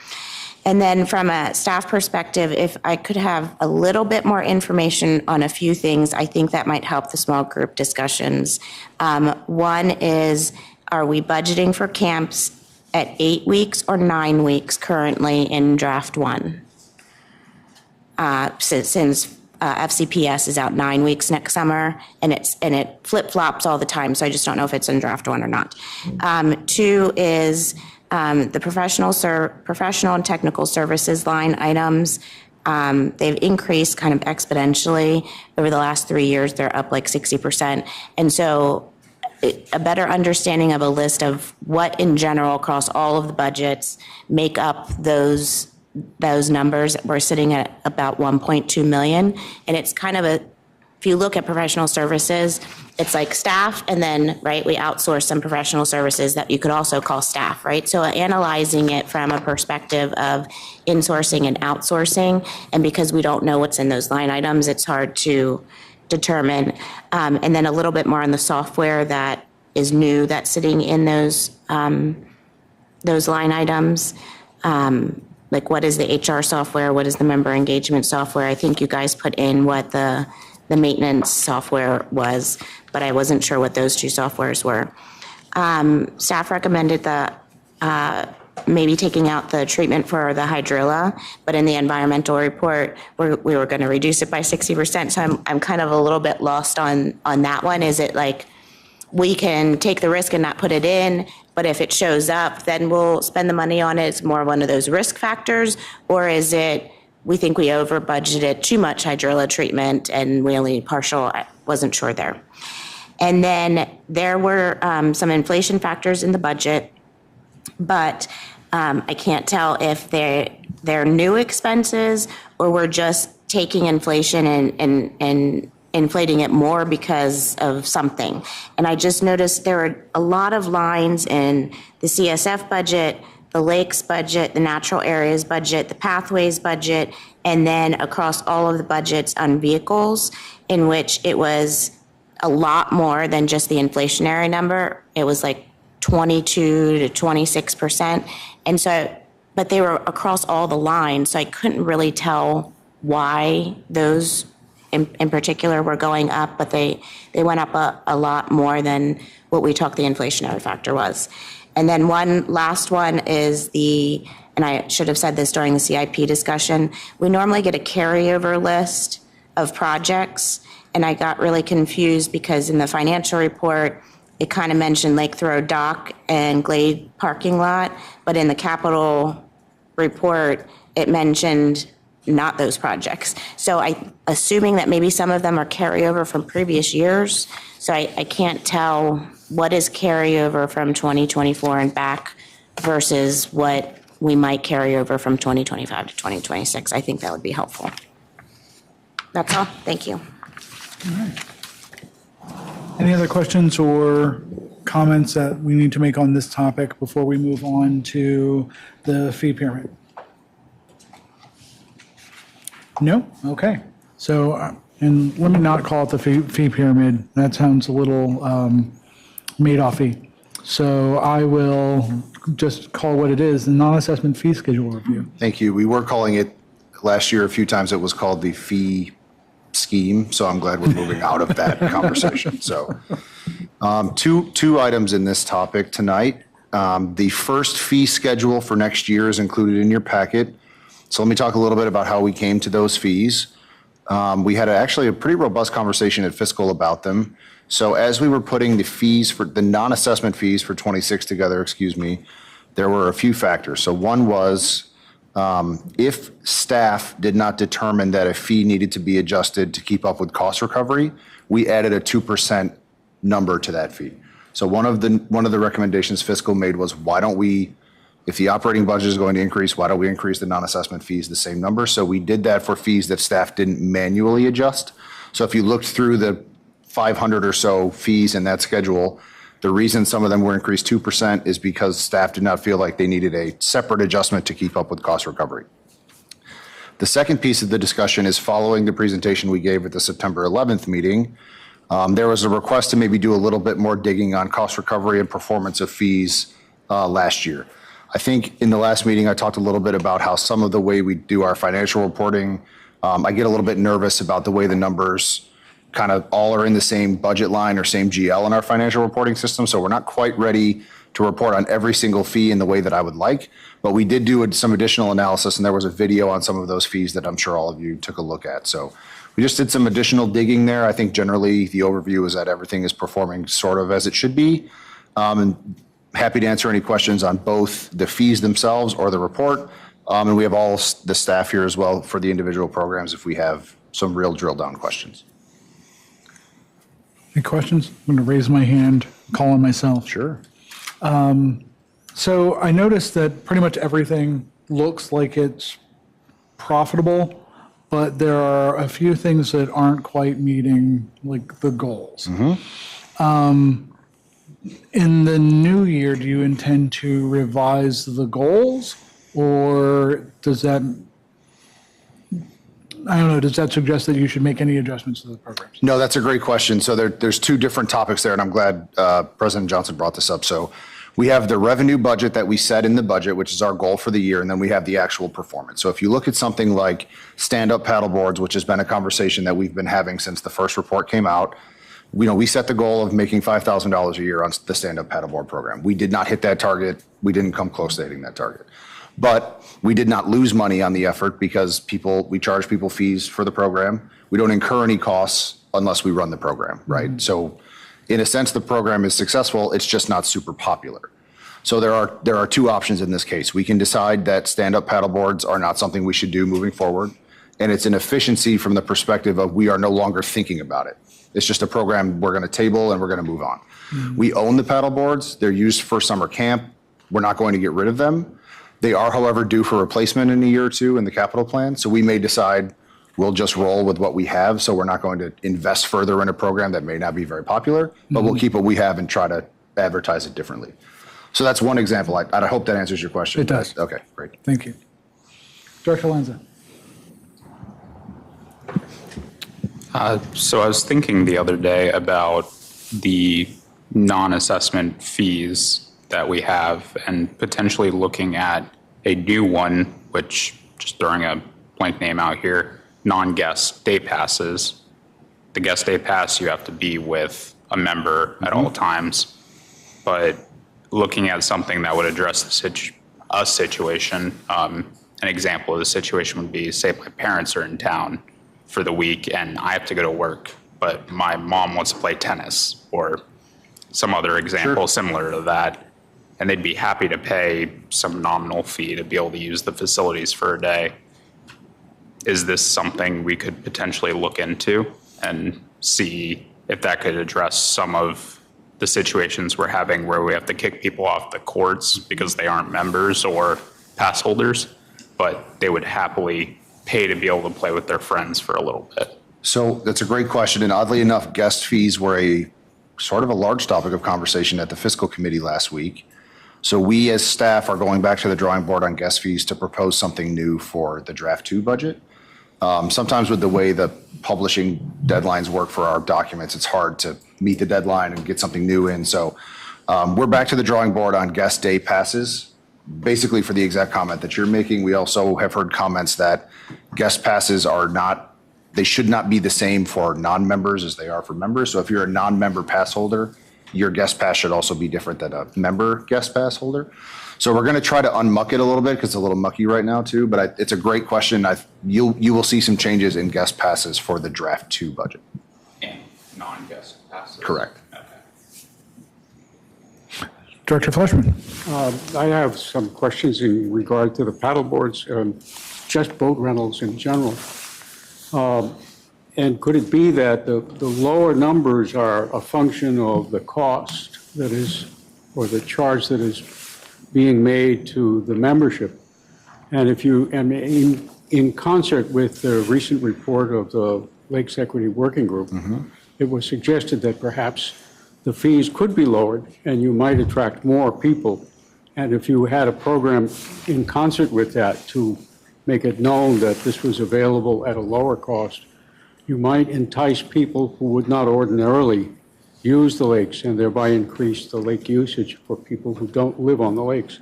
Speaker 11: And then from a staff perspective, if I could have a little bit more information on a few things, I think that might help the small group discussions. One is, are we budgeting for camps at 8 weeks or 9 weeks currently in draft one? Since FCPS is out 9 weeks next summer, and it flip-flops all the time, so I just don't know if it's in draft one or not. Two is the professional and technical services line items. They've increased kind of exponentially over the last 3 years. They're up like 60%. And so a better understanding of a list of what in general across all of the budgets make up those numbers. We're sitting at about 1.2 million. And it's kind of if you look at professional services, it's like staff and then, right, we outsource some professional services that you could also call staff, right? So analyzing it from a perspective of insourcing and outsourcing, and because we don't know what's in those line items, it's hard to determine. And then a little bit more on the software that is new that's sitting in those line items. Like what is the HR software? What is the member engagement software? I think you guys put in what the maintenance software was, but I wasn't sure what those two softwares were. Staff recommended maybe taking out the treatment for the hydrilla, but in the environmental report, we were going to reduce it by 60%. So I'm kind of a little bit lost on that one. Is it like we can take the risk and not put it in, but if it shows up, then we'll spend the money on it? It's more one of those risk factors, or is it we think we over budgeted too much hydrilla treatment and we only partial? I wasn't sure there. And then there were some inflation factors in the budget, but I can't tell if they're new expenses or we're just taking inflation and inflating it more because of something. And I just noticed there are a lot of lines in the CSF budget, the lakes budget, the natural areas budget, the pathways budget, and then across all of the budgets on vehicles, in which it was a lot more than just the inflationary number. It was like 22 to 26%. And so, but they were across all the lines, so I couldn't really tell why those in particular were going up, but they went up a lot more than what we took the inflationary factor was. And then one last one is and I should have said this during the CIP discussion, we normally get a carryover list of projects, and I got really confused because in the financial report, it kind of mentioned Lake Throw Dock and Glade parking lot, but in the capital report, it mentioned not those projects. So assuming that maybe some of them are carryover from previous years, so I can't tell what is carryover from 2024 and back versus what we might carry over from 2025 to 2026. I think that would be helpful. That's all. Thank you.
Speaker 1: All right. Any other questions or comments that we need to make on this topic before we move on to the fee pyramid? No? Okay. So, and let me not call it the fee pyramid. That sounds a little Madoff-y. So I will just call what it is, the non-assessment fee schedule review.
Speaker 13: Thank you. We were calling it last year a few times. It was called the fee scheme. So I'm glad we're moving out of that conversation. So two items in this topic tonight. The first fee schedule for next year is included in your packet. So let me talk a little bit about how we came to those fees. We had actually a pretty robust conversation at Fiscal about them. So as we were putting the fees for the non-assessment fees for 26 together, there were a few factors. So one was if staff did not determine that a fee needed to be adjusted to keep up with cost recovery, we added a 2% number to that fee. So one of the recommendations Fiscal made was, why don't we, if the operating budget is going to increase, why don't we increase the non-assessment fees the same number? So we did that for fees that staff didn't manually adjust. So if you looked through the 500 or so fees in that schedule, the reason some of them were increased 2% is because staff did not feel like they needed a separate adjustment to keep up with cost recovery. The second piece of the discussion is following the presentation we gave at the September 11th meeting. There was a request to maybe do a little bit more digging on cost recovery and performance of fees last year. I think in the last meeting, I talked a little bit about how some of the way we do our financial reporting, I get a little bit nervous about the way the numbers kind of all are in the same budget line or same GL in our financial reporting system. So we're not quite ready to report on every single fee in the way that I would like, but we did do some additional analysis, and there was a video on some of those fees that I'm sure all of you took a look at. So we just did some additional digging there. I think generally the overview is that everything is performing sort of as it should be. And happy to answer any questions on both the fees themselves or the report. And we have all the staff here as well for the individual programs if we have some real drill down questions.
Speaker 1: Any questions? I'm going to raise my hand call on myself.
Speaker 13: Sure.
Speaker 1: So I noticed that pretty much everything looks like it's profitable, but there are a few things that aren't quite meeting like the goals. In the new year, do you intend to revise the goals, or does that, I don't know, does that suggest that you should make any adjustments to the programs?
Speaker 13: No, that's a great question. So there's two different topics there, and I'm glad President Johnson brought this up. So we have the revenue budget that we set in the budget, which is our goal for the year, and then we have the actual performance. So if you look at something like stand-up paddle boards, which has been a conversation that we've been having since the first report came out, we set the goal of making $5,000 a year on the stand-up paddleboard program. We did not hit that target. We didn't come close to hitting that target. But we did not lose money on the effort because we charge people fees for the program. We don't incur any costs unless we run the program, right? So in a sense, the program is successful. It's just not super popular. So there are two options in this case. We can decide that stand-up paddleboards are not something we should do moving forward. And it's an efficiency from the perspective of we are no longer thinking about it. It's just a program we're going to table and we're going to move on. We own the paddle boards. They're used for summer camp. We're not going to get rid of them. They are, however, due for replacement in a year or two in the capital plan. So we may decide we'll just roll with what we have. So we're not going to invest further in a program that may not be very popular, but we'll keep what we have and try to advertise it differently. So that's one example. I hope that answers your question.
Speaker 1: It does.
Speaker 13: Okay, great.
Speaker 1: Thank you. Director Lanza.
Speaker 7: So I was thinking the other day about the non-assessment fees that we have and potentially looking at a new one, which, just throwing a blank name out here, non-guest day passes. The guest day pass, you have to be with a member at all times. But looking at something that would address a situation, an example of the situation would be, say my parents are in town for the week and I have to go to work, but my mom wants to play tennis or some other example similar to that. And they'd be happy to pay some nominal fee to be able to use the facilities for a day. Is this something we could potentially look into and see if that could address some of the situations we're having where we have to kick people off the courts because they aren't members or pass holders, but they would happily pay to be able to play with their friends for a little bit?
Speaker 13: So that's a great question. And oddly enough, guest fees were a sort of a large topic of conversation at the fiscal committee last week. So we as staff are going back to the drawing board on guest fees to propose something new for the draft 2 budget. Sometimes with the way the publishing deadlines work for our documents, it's hard to meet the deadline and get something new in. So we're back to the drawing board on guest day passes, basically for the exact comment that you're making. We also have heard comments that guest passes they should not be the same for non-members as they are for members. So if you're a non-member pass holder, your guest pass should also be different than a member guest pass holder. So we're going to try to unmuck it a little bit because it's a little mucky right now too, but it's a great question. You will see some changes in guest passes for the draft 2 budget.
Speaker 7: And non-guest passes?
Speaker 13: Correct.
Speaker 1: Director Fleshman.
Speaker 5: I have some questions in regard to the paddle boards, just boat rentals in general. And could it be that the lower numbers are a function of the cost that is, or the charge that is being made to the membership? And in concert with the recent report of the Lakes Equity Working Group, it was suggested that perhaps the fees could be lowered and you might attract more people. And if you had a program in concert with that to make it known that this was available at a lower cost, you might entice people who would not ordinarily use the lakes and thereby increase the lake usage for people who don't live on the lakes.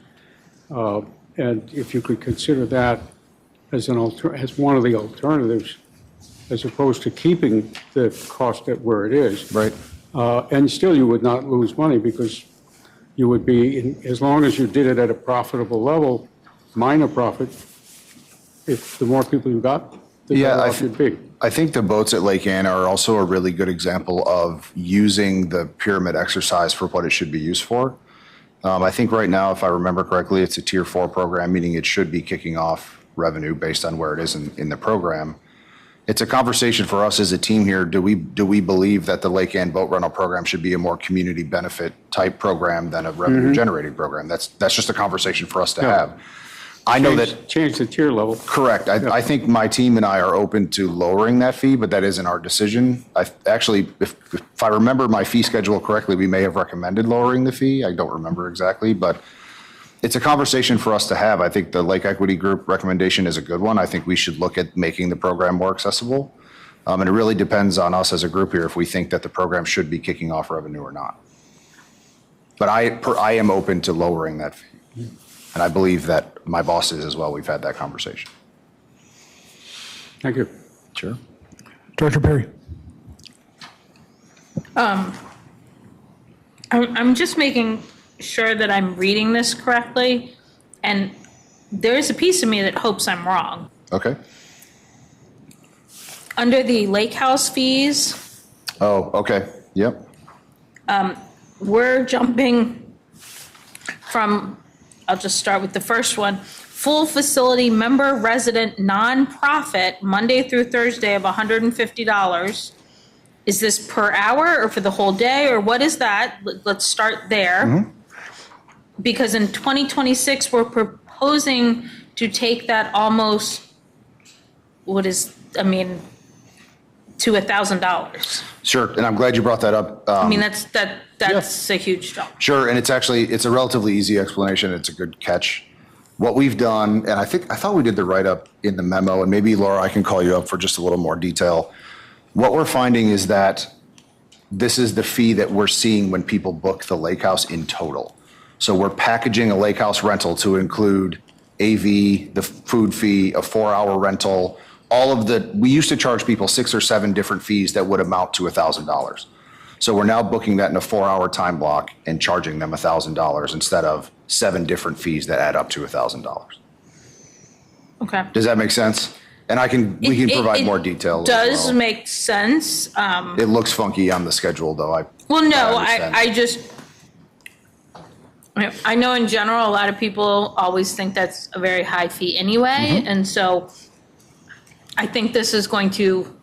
Speaker 5: And if you could consider that as one of the alternatives, as opposed to keeping the cost at where it is.
Speaker 13: Right.
Speaker 5: And still you would not lose money because you would be, as long as you did it at a profitable level, minor profit, if the more people you got, the better off you'd be.
Speaker 13: I think the boats at Lake Ann are also a really good example of using the pyramid exercise for what it should be used for. I think right now, if I remember correctly, it's a tier 4 program, meaning it should be kicking off revenue based on where it is in the program. It's a conversation for us as a team here. Do we believe that the Lake Ann boat rental program should be a more community benefit type program than a revenue generating program? That's just a conversation for us to have. I know that.
Speaker 5: Change the tier level.
Speaker 13: Correct. I think my team and I are open to lowering that fee, but that isn't our decision. Actually, if I remember my fee schedule correctly, we may have recommended lowering the fee. I don't remember exactly, but it's a conversation for us to have. I think the Lake Equity Group recommendation is a good one. I think we should look at making the program more accessible. And it really depends on us as a group here if we think that the program should be kicking off revenue or not. But I am open to lowering that fee. And I believe that my boss is as well. We've had that conversation.
Speaker 5: Thank you.
Speaker 13: Sure.
Speaker 1: Director Perry.
Speaker 8: I'm just making sure that I'm reading this correctly, and there is a piece of me that hopes I'm wrong.
Speaker 13: Okay.
Speaker 8: Under the lake house fees,
Speaker 13: Oh, okay. Yep.
Speaker 8: we're jumping from, I'll just start with the first one, full facility member resident nonprofit, Monday through Thursday of $150. Is this per hour or for the whole day, or what is that? Let's start there. Because in 2026, we're proposing to take that almost, to $1,000.
Speaker 13: Sure. And I'm glad you brought that up.
Speaker 8: That's a huge jump.
Speaker 13: Sure. And it's a relatively easy explanation. It's a good catch. What we've done, and I thought we did the write-up in the memo, and maybe Laura, I can call you up for just a little more detail. What we're finding is that this is the fee that we're seeing when people book the lake house in total. So we're packaging a lake house rental to include AV, the food fee, a 4-hour rental, we used to charge people 6 or 7 different fees that would amount to $1,000. So we're now booking that in a 4-hour time block and charging them $1,000 instead of 7 different fees that add up to $1,000.
Speaker 8: Okay.
Speaker 13: Does that make sense? And we can provide more detail.
Speaker 8: Does make sense.
Speaker 13: It looks funky on the schedule, though.
Speaker 8: I know in general, a lot of people always think that's a very high fee anyway. And so I think this is going to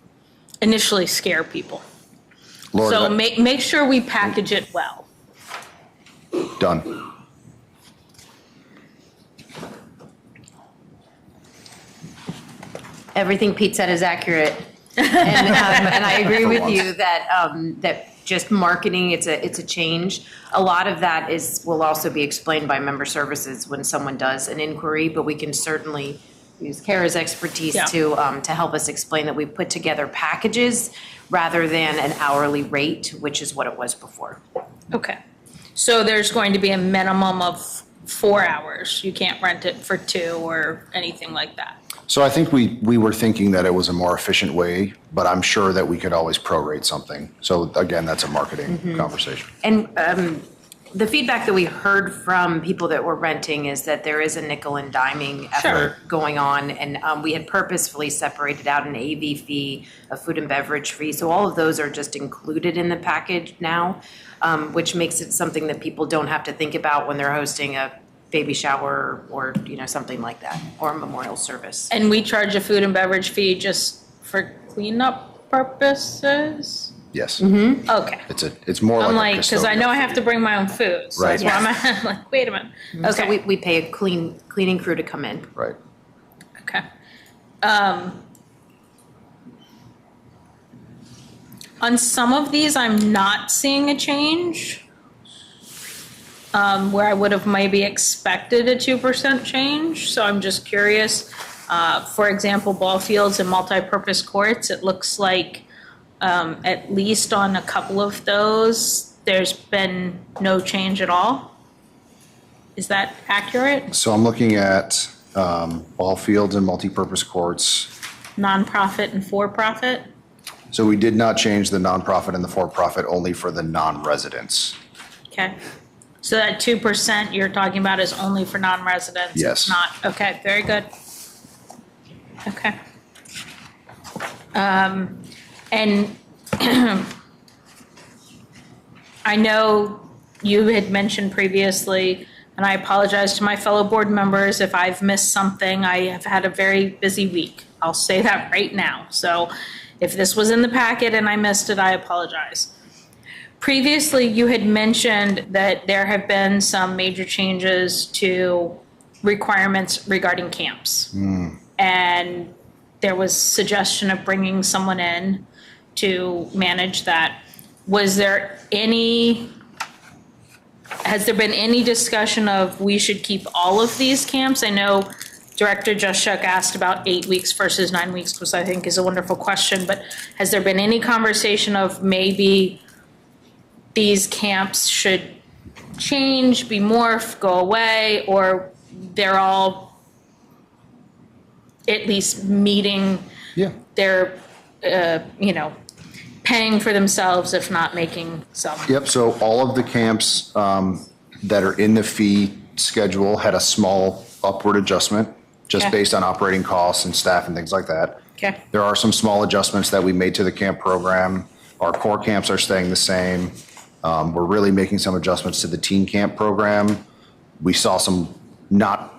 Speaker 8: initially scare people.
Speaker 13: Laura,
Speaker 8: so make sure we package it well.
Speaker 13: Done.
Speaker 10: Everything Pete said is accurate. And I agree with you that just marketing, it's a change. A lot of that will also be explained by member services when someone does an inquiry, but we can certainly use Kara's expertise to help us explain that we put together packages rather than an hourly rate, which is what it was before.
Speaker 8: Okay. So there's going to be a minimum of 4 hours. You can't rent it for 2 or anything like that.
Speaker 13: So I think we were thinking that it was a more efficient way, but I'm sure that we could always prorate something. So again, that's a marketing conversation.
Speaker 10: And the feedback that we heard from people that were renting is that there is a nickel and diming effort going on. And we had purposefully separated out an AV fee, a food and beverage fee. So all of those are just included in the package now, which makes it something that people don't have to think about when they're hosting a baby shower or something like that, or a memorial service.
Speaker 8: And we charge a food and beverage fee just for cleanup purposes?
Speaker 13: Yes.
Speaker 8: Okay.
Speaker 13: It's more
Speaker 8: I'm
Speaker 13: like
Speaker 8: like, because I know I have to bring my own food. So
Speaker 13: Right.
Speaker 8: that's why I'm like, wait a minute. Okay.
Speaker 10: So we pay a cleaning crew to come in.
Speaker 13: Right.
Speaker 8: Okay. On some of these, I'm not seeing a change. Where I would have maybe expected a 2% change. So I'm just curious. For example, ball fields and multipurpose courts, it looks like at least on a couple of those, there's been no change at all. Is that accurate?
Speaker 13: So I'm looking at ball fields and multipurpose courts.
Speaker 8: Nonprofit and for-profit?
Speaker 13: So we did not change the nonprofit and the for-profit, only for the non-residents.
Speaker 8: Okay. So that 2% you're talking about is only for non-residents?
Speaker 13: Yes.
Speaker 8: It's not, okay, very good. Okay. And I know you had mentioned previously, and And I apologize to my fellow board members if I've missed something. I have had a very busy week. I'll say that right now. So if this was in the packet and I missed it, I apologize. Previously, you had mentioned that there have been some major changes to requirements regarding camps. And there was suggestion of bringing someone in to manage that. Has there been any discussion of we should keep all of these camps? I know Director Juszczyk asked about 8 weeks versus 9 weeks, which I think is a wonderful question, but has there been any conversation of maybe these camps should change, be morphed, go away, or they're all at least meeting their, paying for themselves, if not making some?
Speaker 13: Yep, so all of the camps that are in the fee schedule had a small upward adjustment, just based on operating costs and staff and things like that.
Speaker 8: Okay.
Speaker 13: There are some small adjustments that we made to the camp program. Our core camps are staying the same. We're really making some adjustments to the teen camp program. We saw some not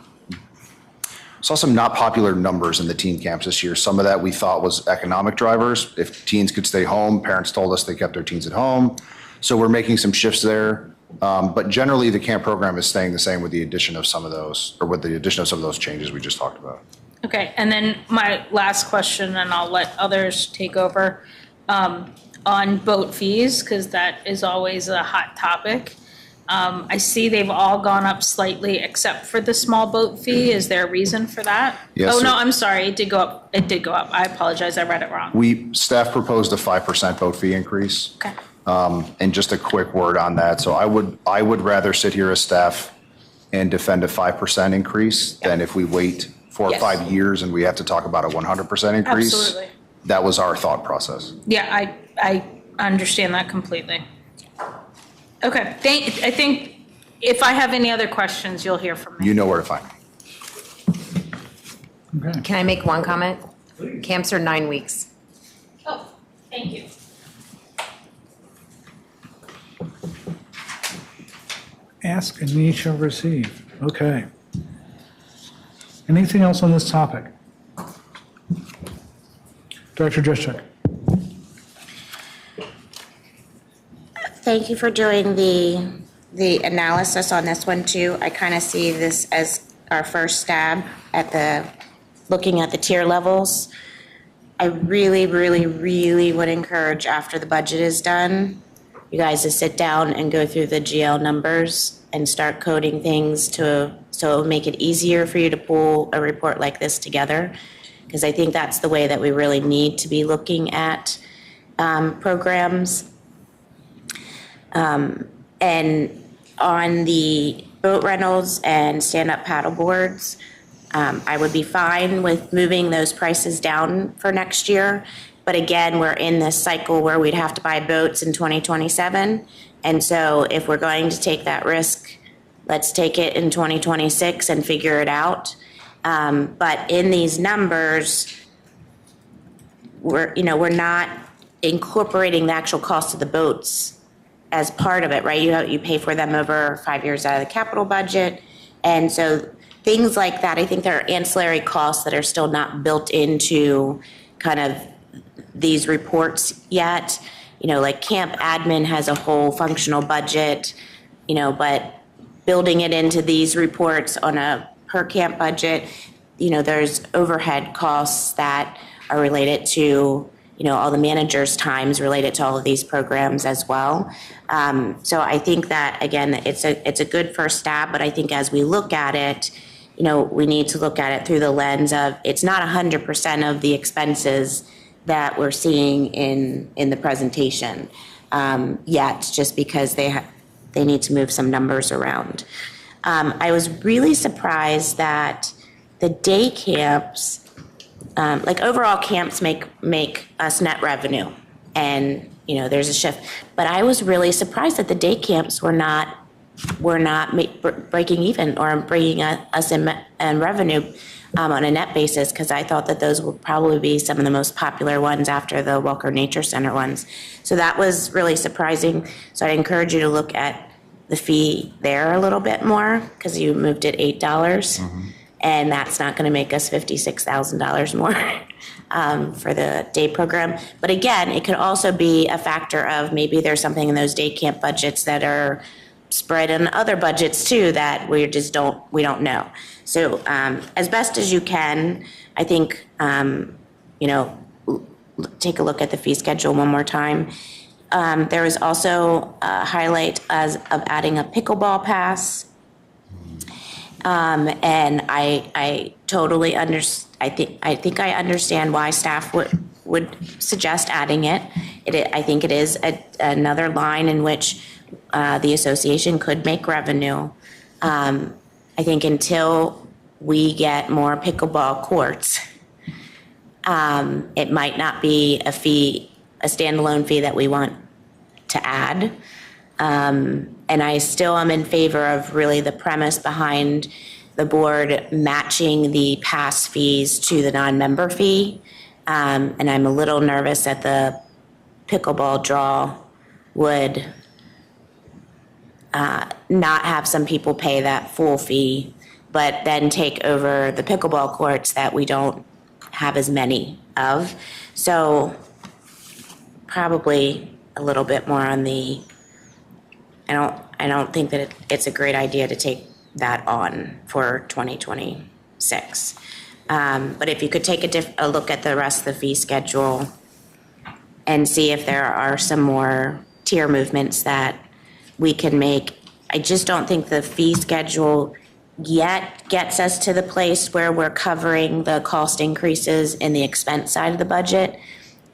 Speaker 13: popular numbers in the teen camps this year. Some of that we thought was economic drivers. If teens could stay home, parents told us they kept their teens at home. So we're making some shifts there. But generally, the camp program is staying the same with the addition of some of those, or with the addition of some of those changes we just talked about.
Speaker 8: Okay, and then my last question, and I'll let others take over, on boat fees, because that is always a hot topic. I see they've all gone up slightly except for the small boat fee. Is there a reason for that?
Speaker 13: Yes,
Speaker 8: Oh,
Speaker 13: so-
Speaker 8: no, I'm sorry, it did go up. It did go up. I apologize, I read it wrong.
Speaker 13: Staff proposed a 5% boat fee increase.
Speaker 8: Okay.
Speaker 13: And just a quick word on that. So I would rather sit here as staff and defend a 5% increase than if we wait 4 or
Speaker 8: Yes.
Speaker 13: 5 years and we have to talk about a 100% increase.
Speaker 8: Absolutely.
Speaker 13: That was our thought process.
Speaker 8: Yeah, I understand that completely. Okay, I think if I have any other questions, you'll hear from me.
Speaker 13: You know where to find me.
Speaker 10: Can I make one comment? Camps are 9 weeks.
Speaker 8: Oh, thank you.
Speaker 1: Ask and ye shall receive. Okay. Anything else on this topic? Director Juszczyk.
Speaker 11: Thank you for doing the analysis on this one too. I kind of see this as our first stab at looking at the tier levels. I really, really, really would encourage after the budget is done, you guys to sit down and go through the GL numbers and start coding things so it'll make it easier for you to pull a report like this together. Because I think that's the way that we really need to be looking at programs. And on the boat rentals and stand-up paddle boards, I would be fine with moving those prices down for next year. But again, we're in this cycle where we'd have to buy boats in 2027. And so if we're going to take that risk, let's take it in 2026 and figure it out. But in these numbers, we're not incorporating the actual cost of the boats as part of it, right? You pay for them over 5 years out of the capital budget. And so things like that, I think there are ancillary costs that are still not built into kind of these reports yet. Like camp admin has a whole functional budget, but building it into these reports on a per camp budget, there's overhead costs that are related to all the managers' times related to all of these programs as well. So I think that, again, it's a good first stab, but I think as we look at it, we need to look at it through the lens of it's not 100% of the expenses that we're seeing in the presentation yet, just because they need to move some numbers around. I was really surprised that the day camps, like overall camps make us net revenue, and there's a shift. But I was really surprised that the day camps were not breaking even or bringing us in revenue on a net basis, because I thought that those would probably be some of the most popular ones after the Walker Nature Center ones. So that was really surprising. So I encourage you to look at the fee there a little bit more because you moved it $8. And that's not going to make us $56,000 more for the day program. But again, it could also be a factor of maybe there's something in those day camp budgets that are spread in other budgets too that we don't know. So as best as you can, I think, take a look at the fee schedule one more time. There is also a highlight of adding a pickleball pass. And I totally I think I understand why staff would suggest adding it. I think it is another line in which the association could make revenue. I think until we get more pickleball courts, it might not be a standalone fee that we want to add. And I still am in favor of really the premise behind the board matching the pass fees to the non-member fee. And I'm a little nervous that the pickleball draw would not have some people pay that full fee, but then take over the pickleball courts that we don't have as many of. So probably a little bit more on the, I don't think that it's a great idea to take that on for 2026. But if you could take a look at the rest of the fee schedule and see if there are some more tier movements that we can make. I just don't think the fee schedule yet gets us to the place where we're covering the cost increases in the expense side of the budget.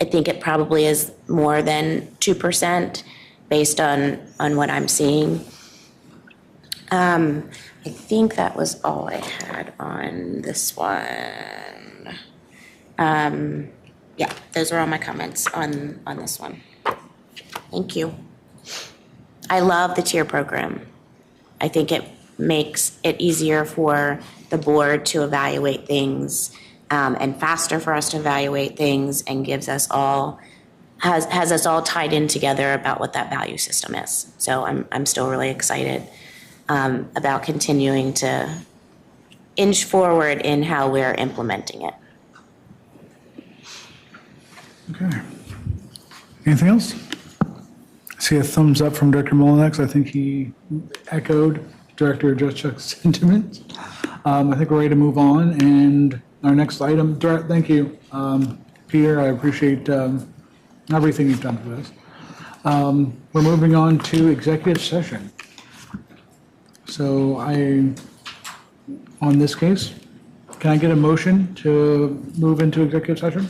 Speaker 11: I think it probably is more than 2% based on what I'm seeing. I think that was all I had on this one. Yeah, those are all my comments on this one. Thank you. I love the tier program. I think it makes it easier for the board to evaluate things and faster for us to evaluate things and gives us all, has us all tied in together about what that value system is. So I'm still really excited about continuing to inch forward in how we're implementing it.
Speaker 1: Okay. Anything else? I see a thumbs up from Director Molinex. I think he echoed Director Juszczyk's sentiments. I think we're ready to move on. And our next item, thank you, Peter. I appreciate everything you've done for this. We're moving on to executive session. So on this case, can I get a motion to move into executive session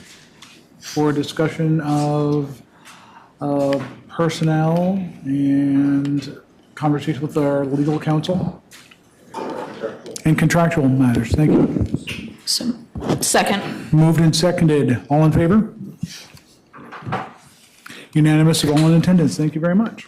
Speaker 1: for discussion of personnel and conversation with our legal counsel and contractual matters? Thank you.
Speaker 8: Second.
Speaker 1: Moved and seconded. All in favor? Unanimous of all in attendance. Thank you very much.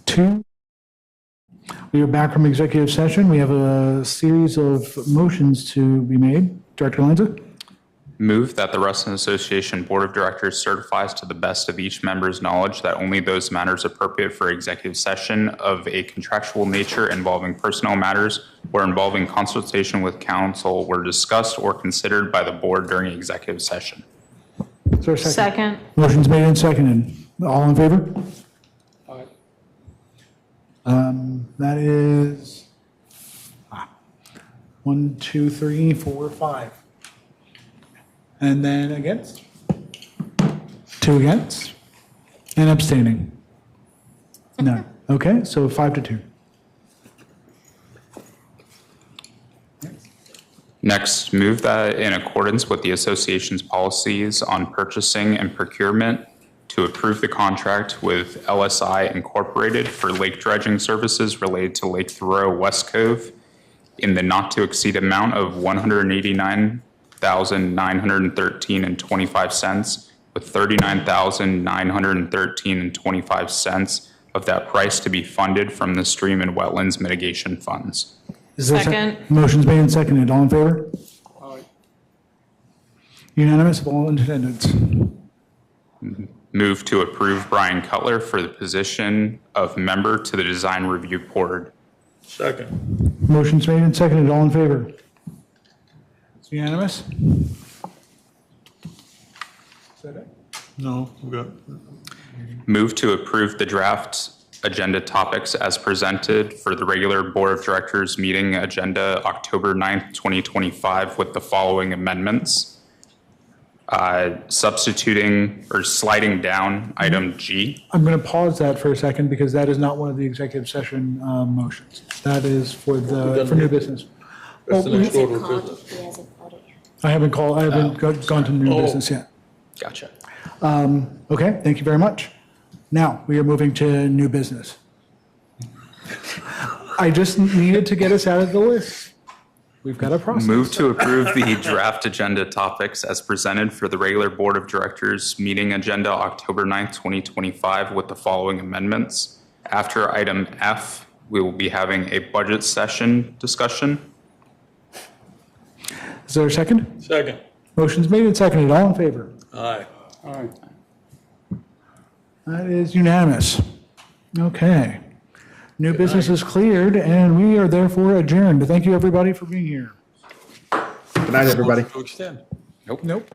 Speaker 1: 2. We are back from executive session. We have a series of motions to be made. Director Lanza?
Speaker 7: Move that the Ruston Association Board of Directors certifies to the best of each member's knowledge that only those matters appropriate for executive session of a contractual nature involving personnel matters or involving consultation with counsel were discussed or considered by the board during executive session.
Speaker 1: Is there a second?
Speaker 8: Second.
Speaker 1: Motion's made and seconded. All in favor? That is 1, 2, 3, 4, 5. And then against? 2 against? And abstaining? None. Okay, so 5-2.
Speaker 7: Next, move that in accordance with the association's policies on purchasing and procurement to approve the contract with LSI Incorporated for lake dredging services related to Lake Thoreau West Cove in the not to exceed amount of $189,913.25, with $39,913.25 of that price to be funded from the Stream and Wetlands Mitigation Funds.
Speaker 1: Is there a
Speaker 8: Second.
Speaker 1: Motion's made and seconded. All in favor? Unanimous of all in attendance.
Speaker 7: Move to approve Brian Cutler for the position of member to the Design Review Board.
Speaker 2: Second.
Speaker 1: Motion's made and seconded. All in favor? It's unanimous? Is that it?
Speaker 2: No, we got.
Speaker 7: Move to approve the draft agenda topics as presented for the regular Board of Directors meeting agenda October 9th, 2025 with the following amendments. Substituting or sliding down item G.
Speaker 1: I'm going to pause that for a second because that is not one of the executive session motions. That is for new business.
Speaker 2: That's the next order of business.
Speaker 1: I haven't gone to new business yet.
Speaker 7: Gotcha.
Speaker 1: Okay, thank you very much. Now, we are moving to new business. I just needed to get us out of the list. We've got a process.
Speaker 7: Move to approve the draft agenda topics as presented for the regular Board of Directors meeting agenda October 9th, 2025 with the following amendments. After item F, we will be having a budget session discussion.
Speaker 1: Is there a second?
Speaker 2: Second.
Speaker 1: Motion's made and seconded. All in favor?
Speaker 2: Aye.
Speaker 1: Aye. That is unanimous. Okay. New business is cleared, and we are therefore adjourned. Thank you, everybody, for being here.
Speaker 15: Good night, everybody.
Speaker 2: To extend.
Speaker 1: Nope.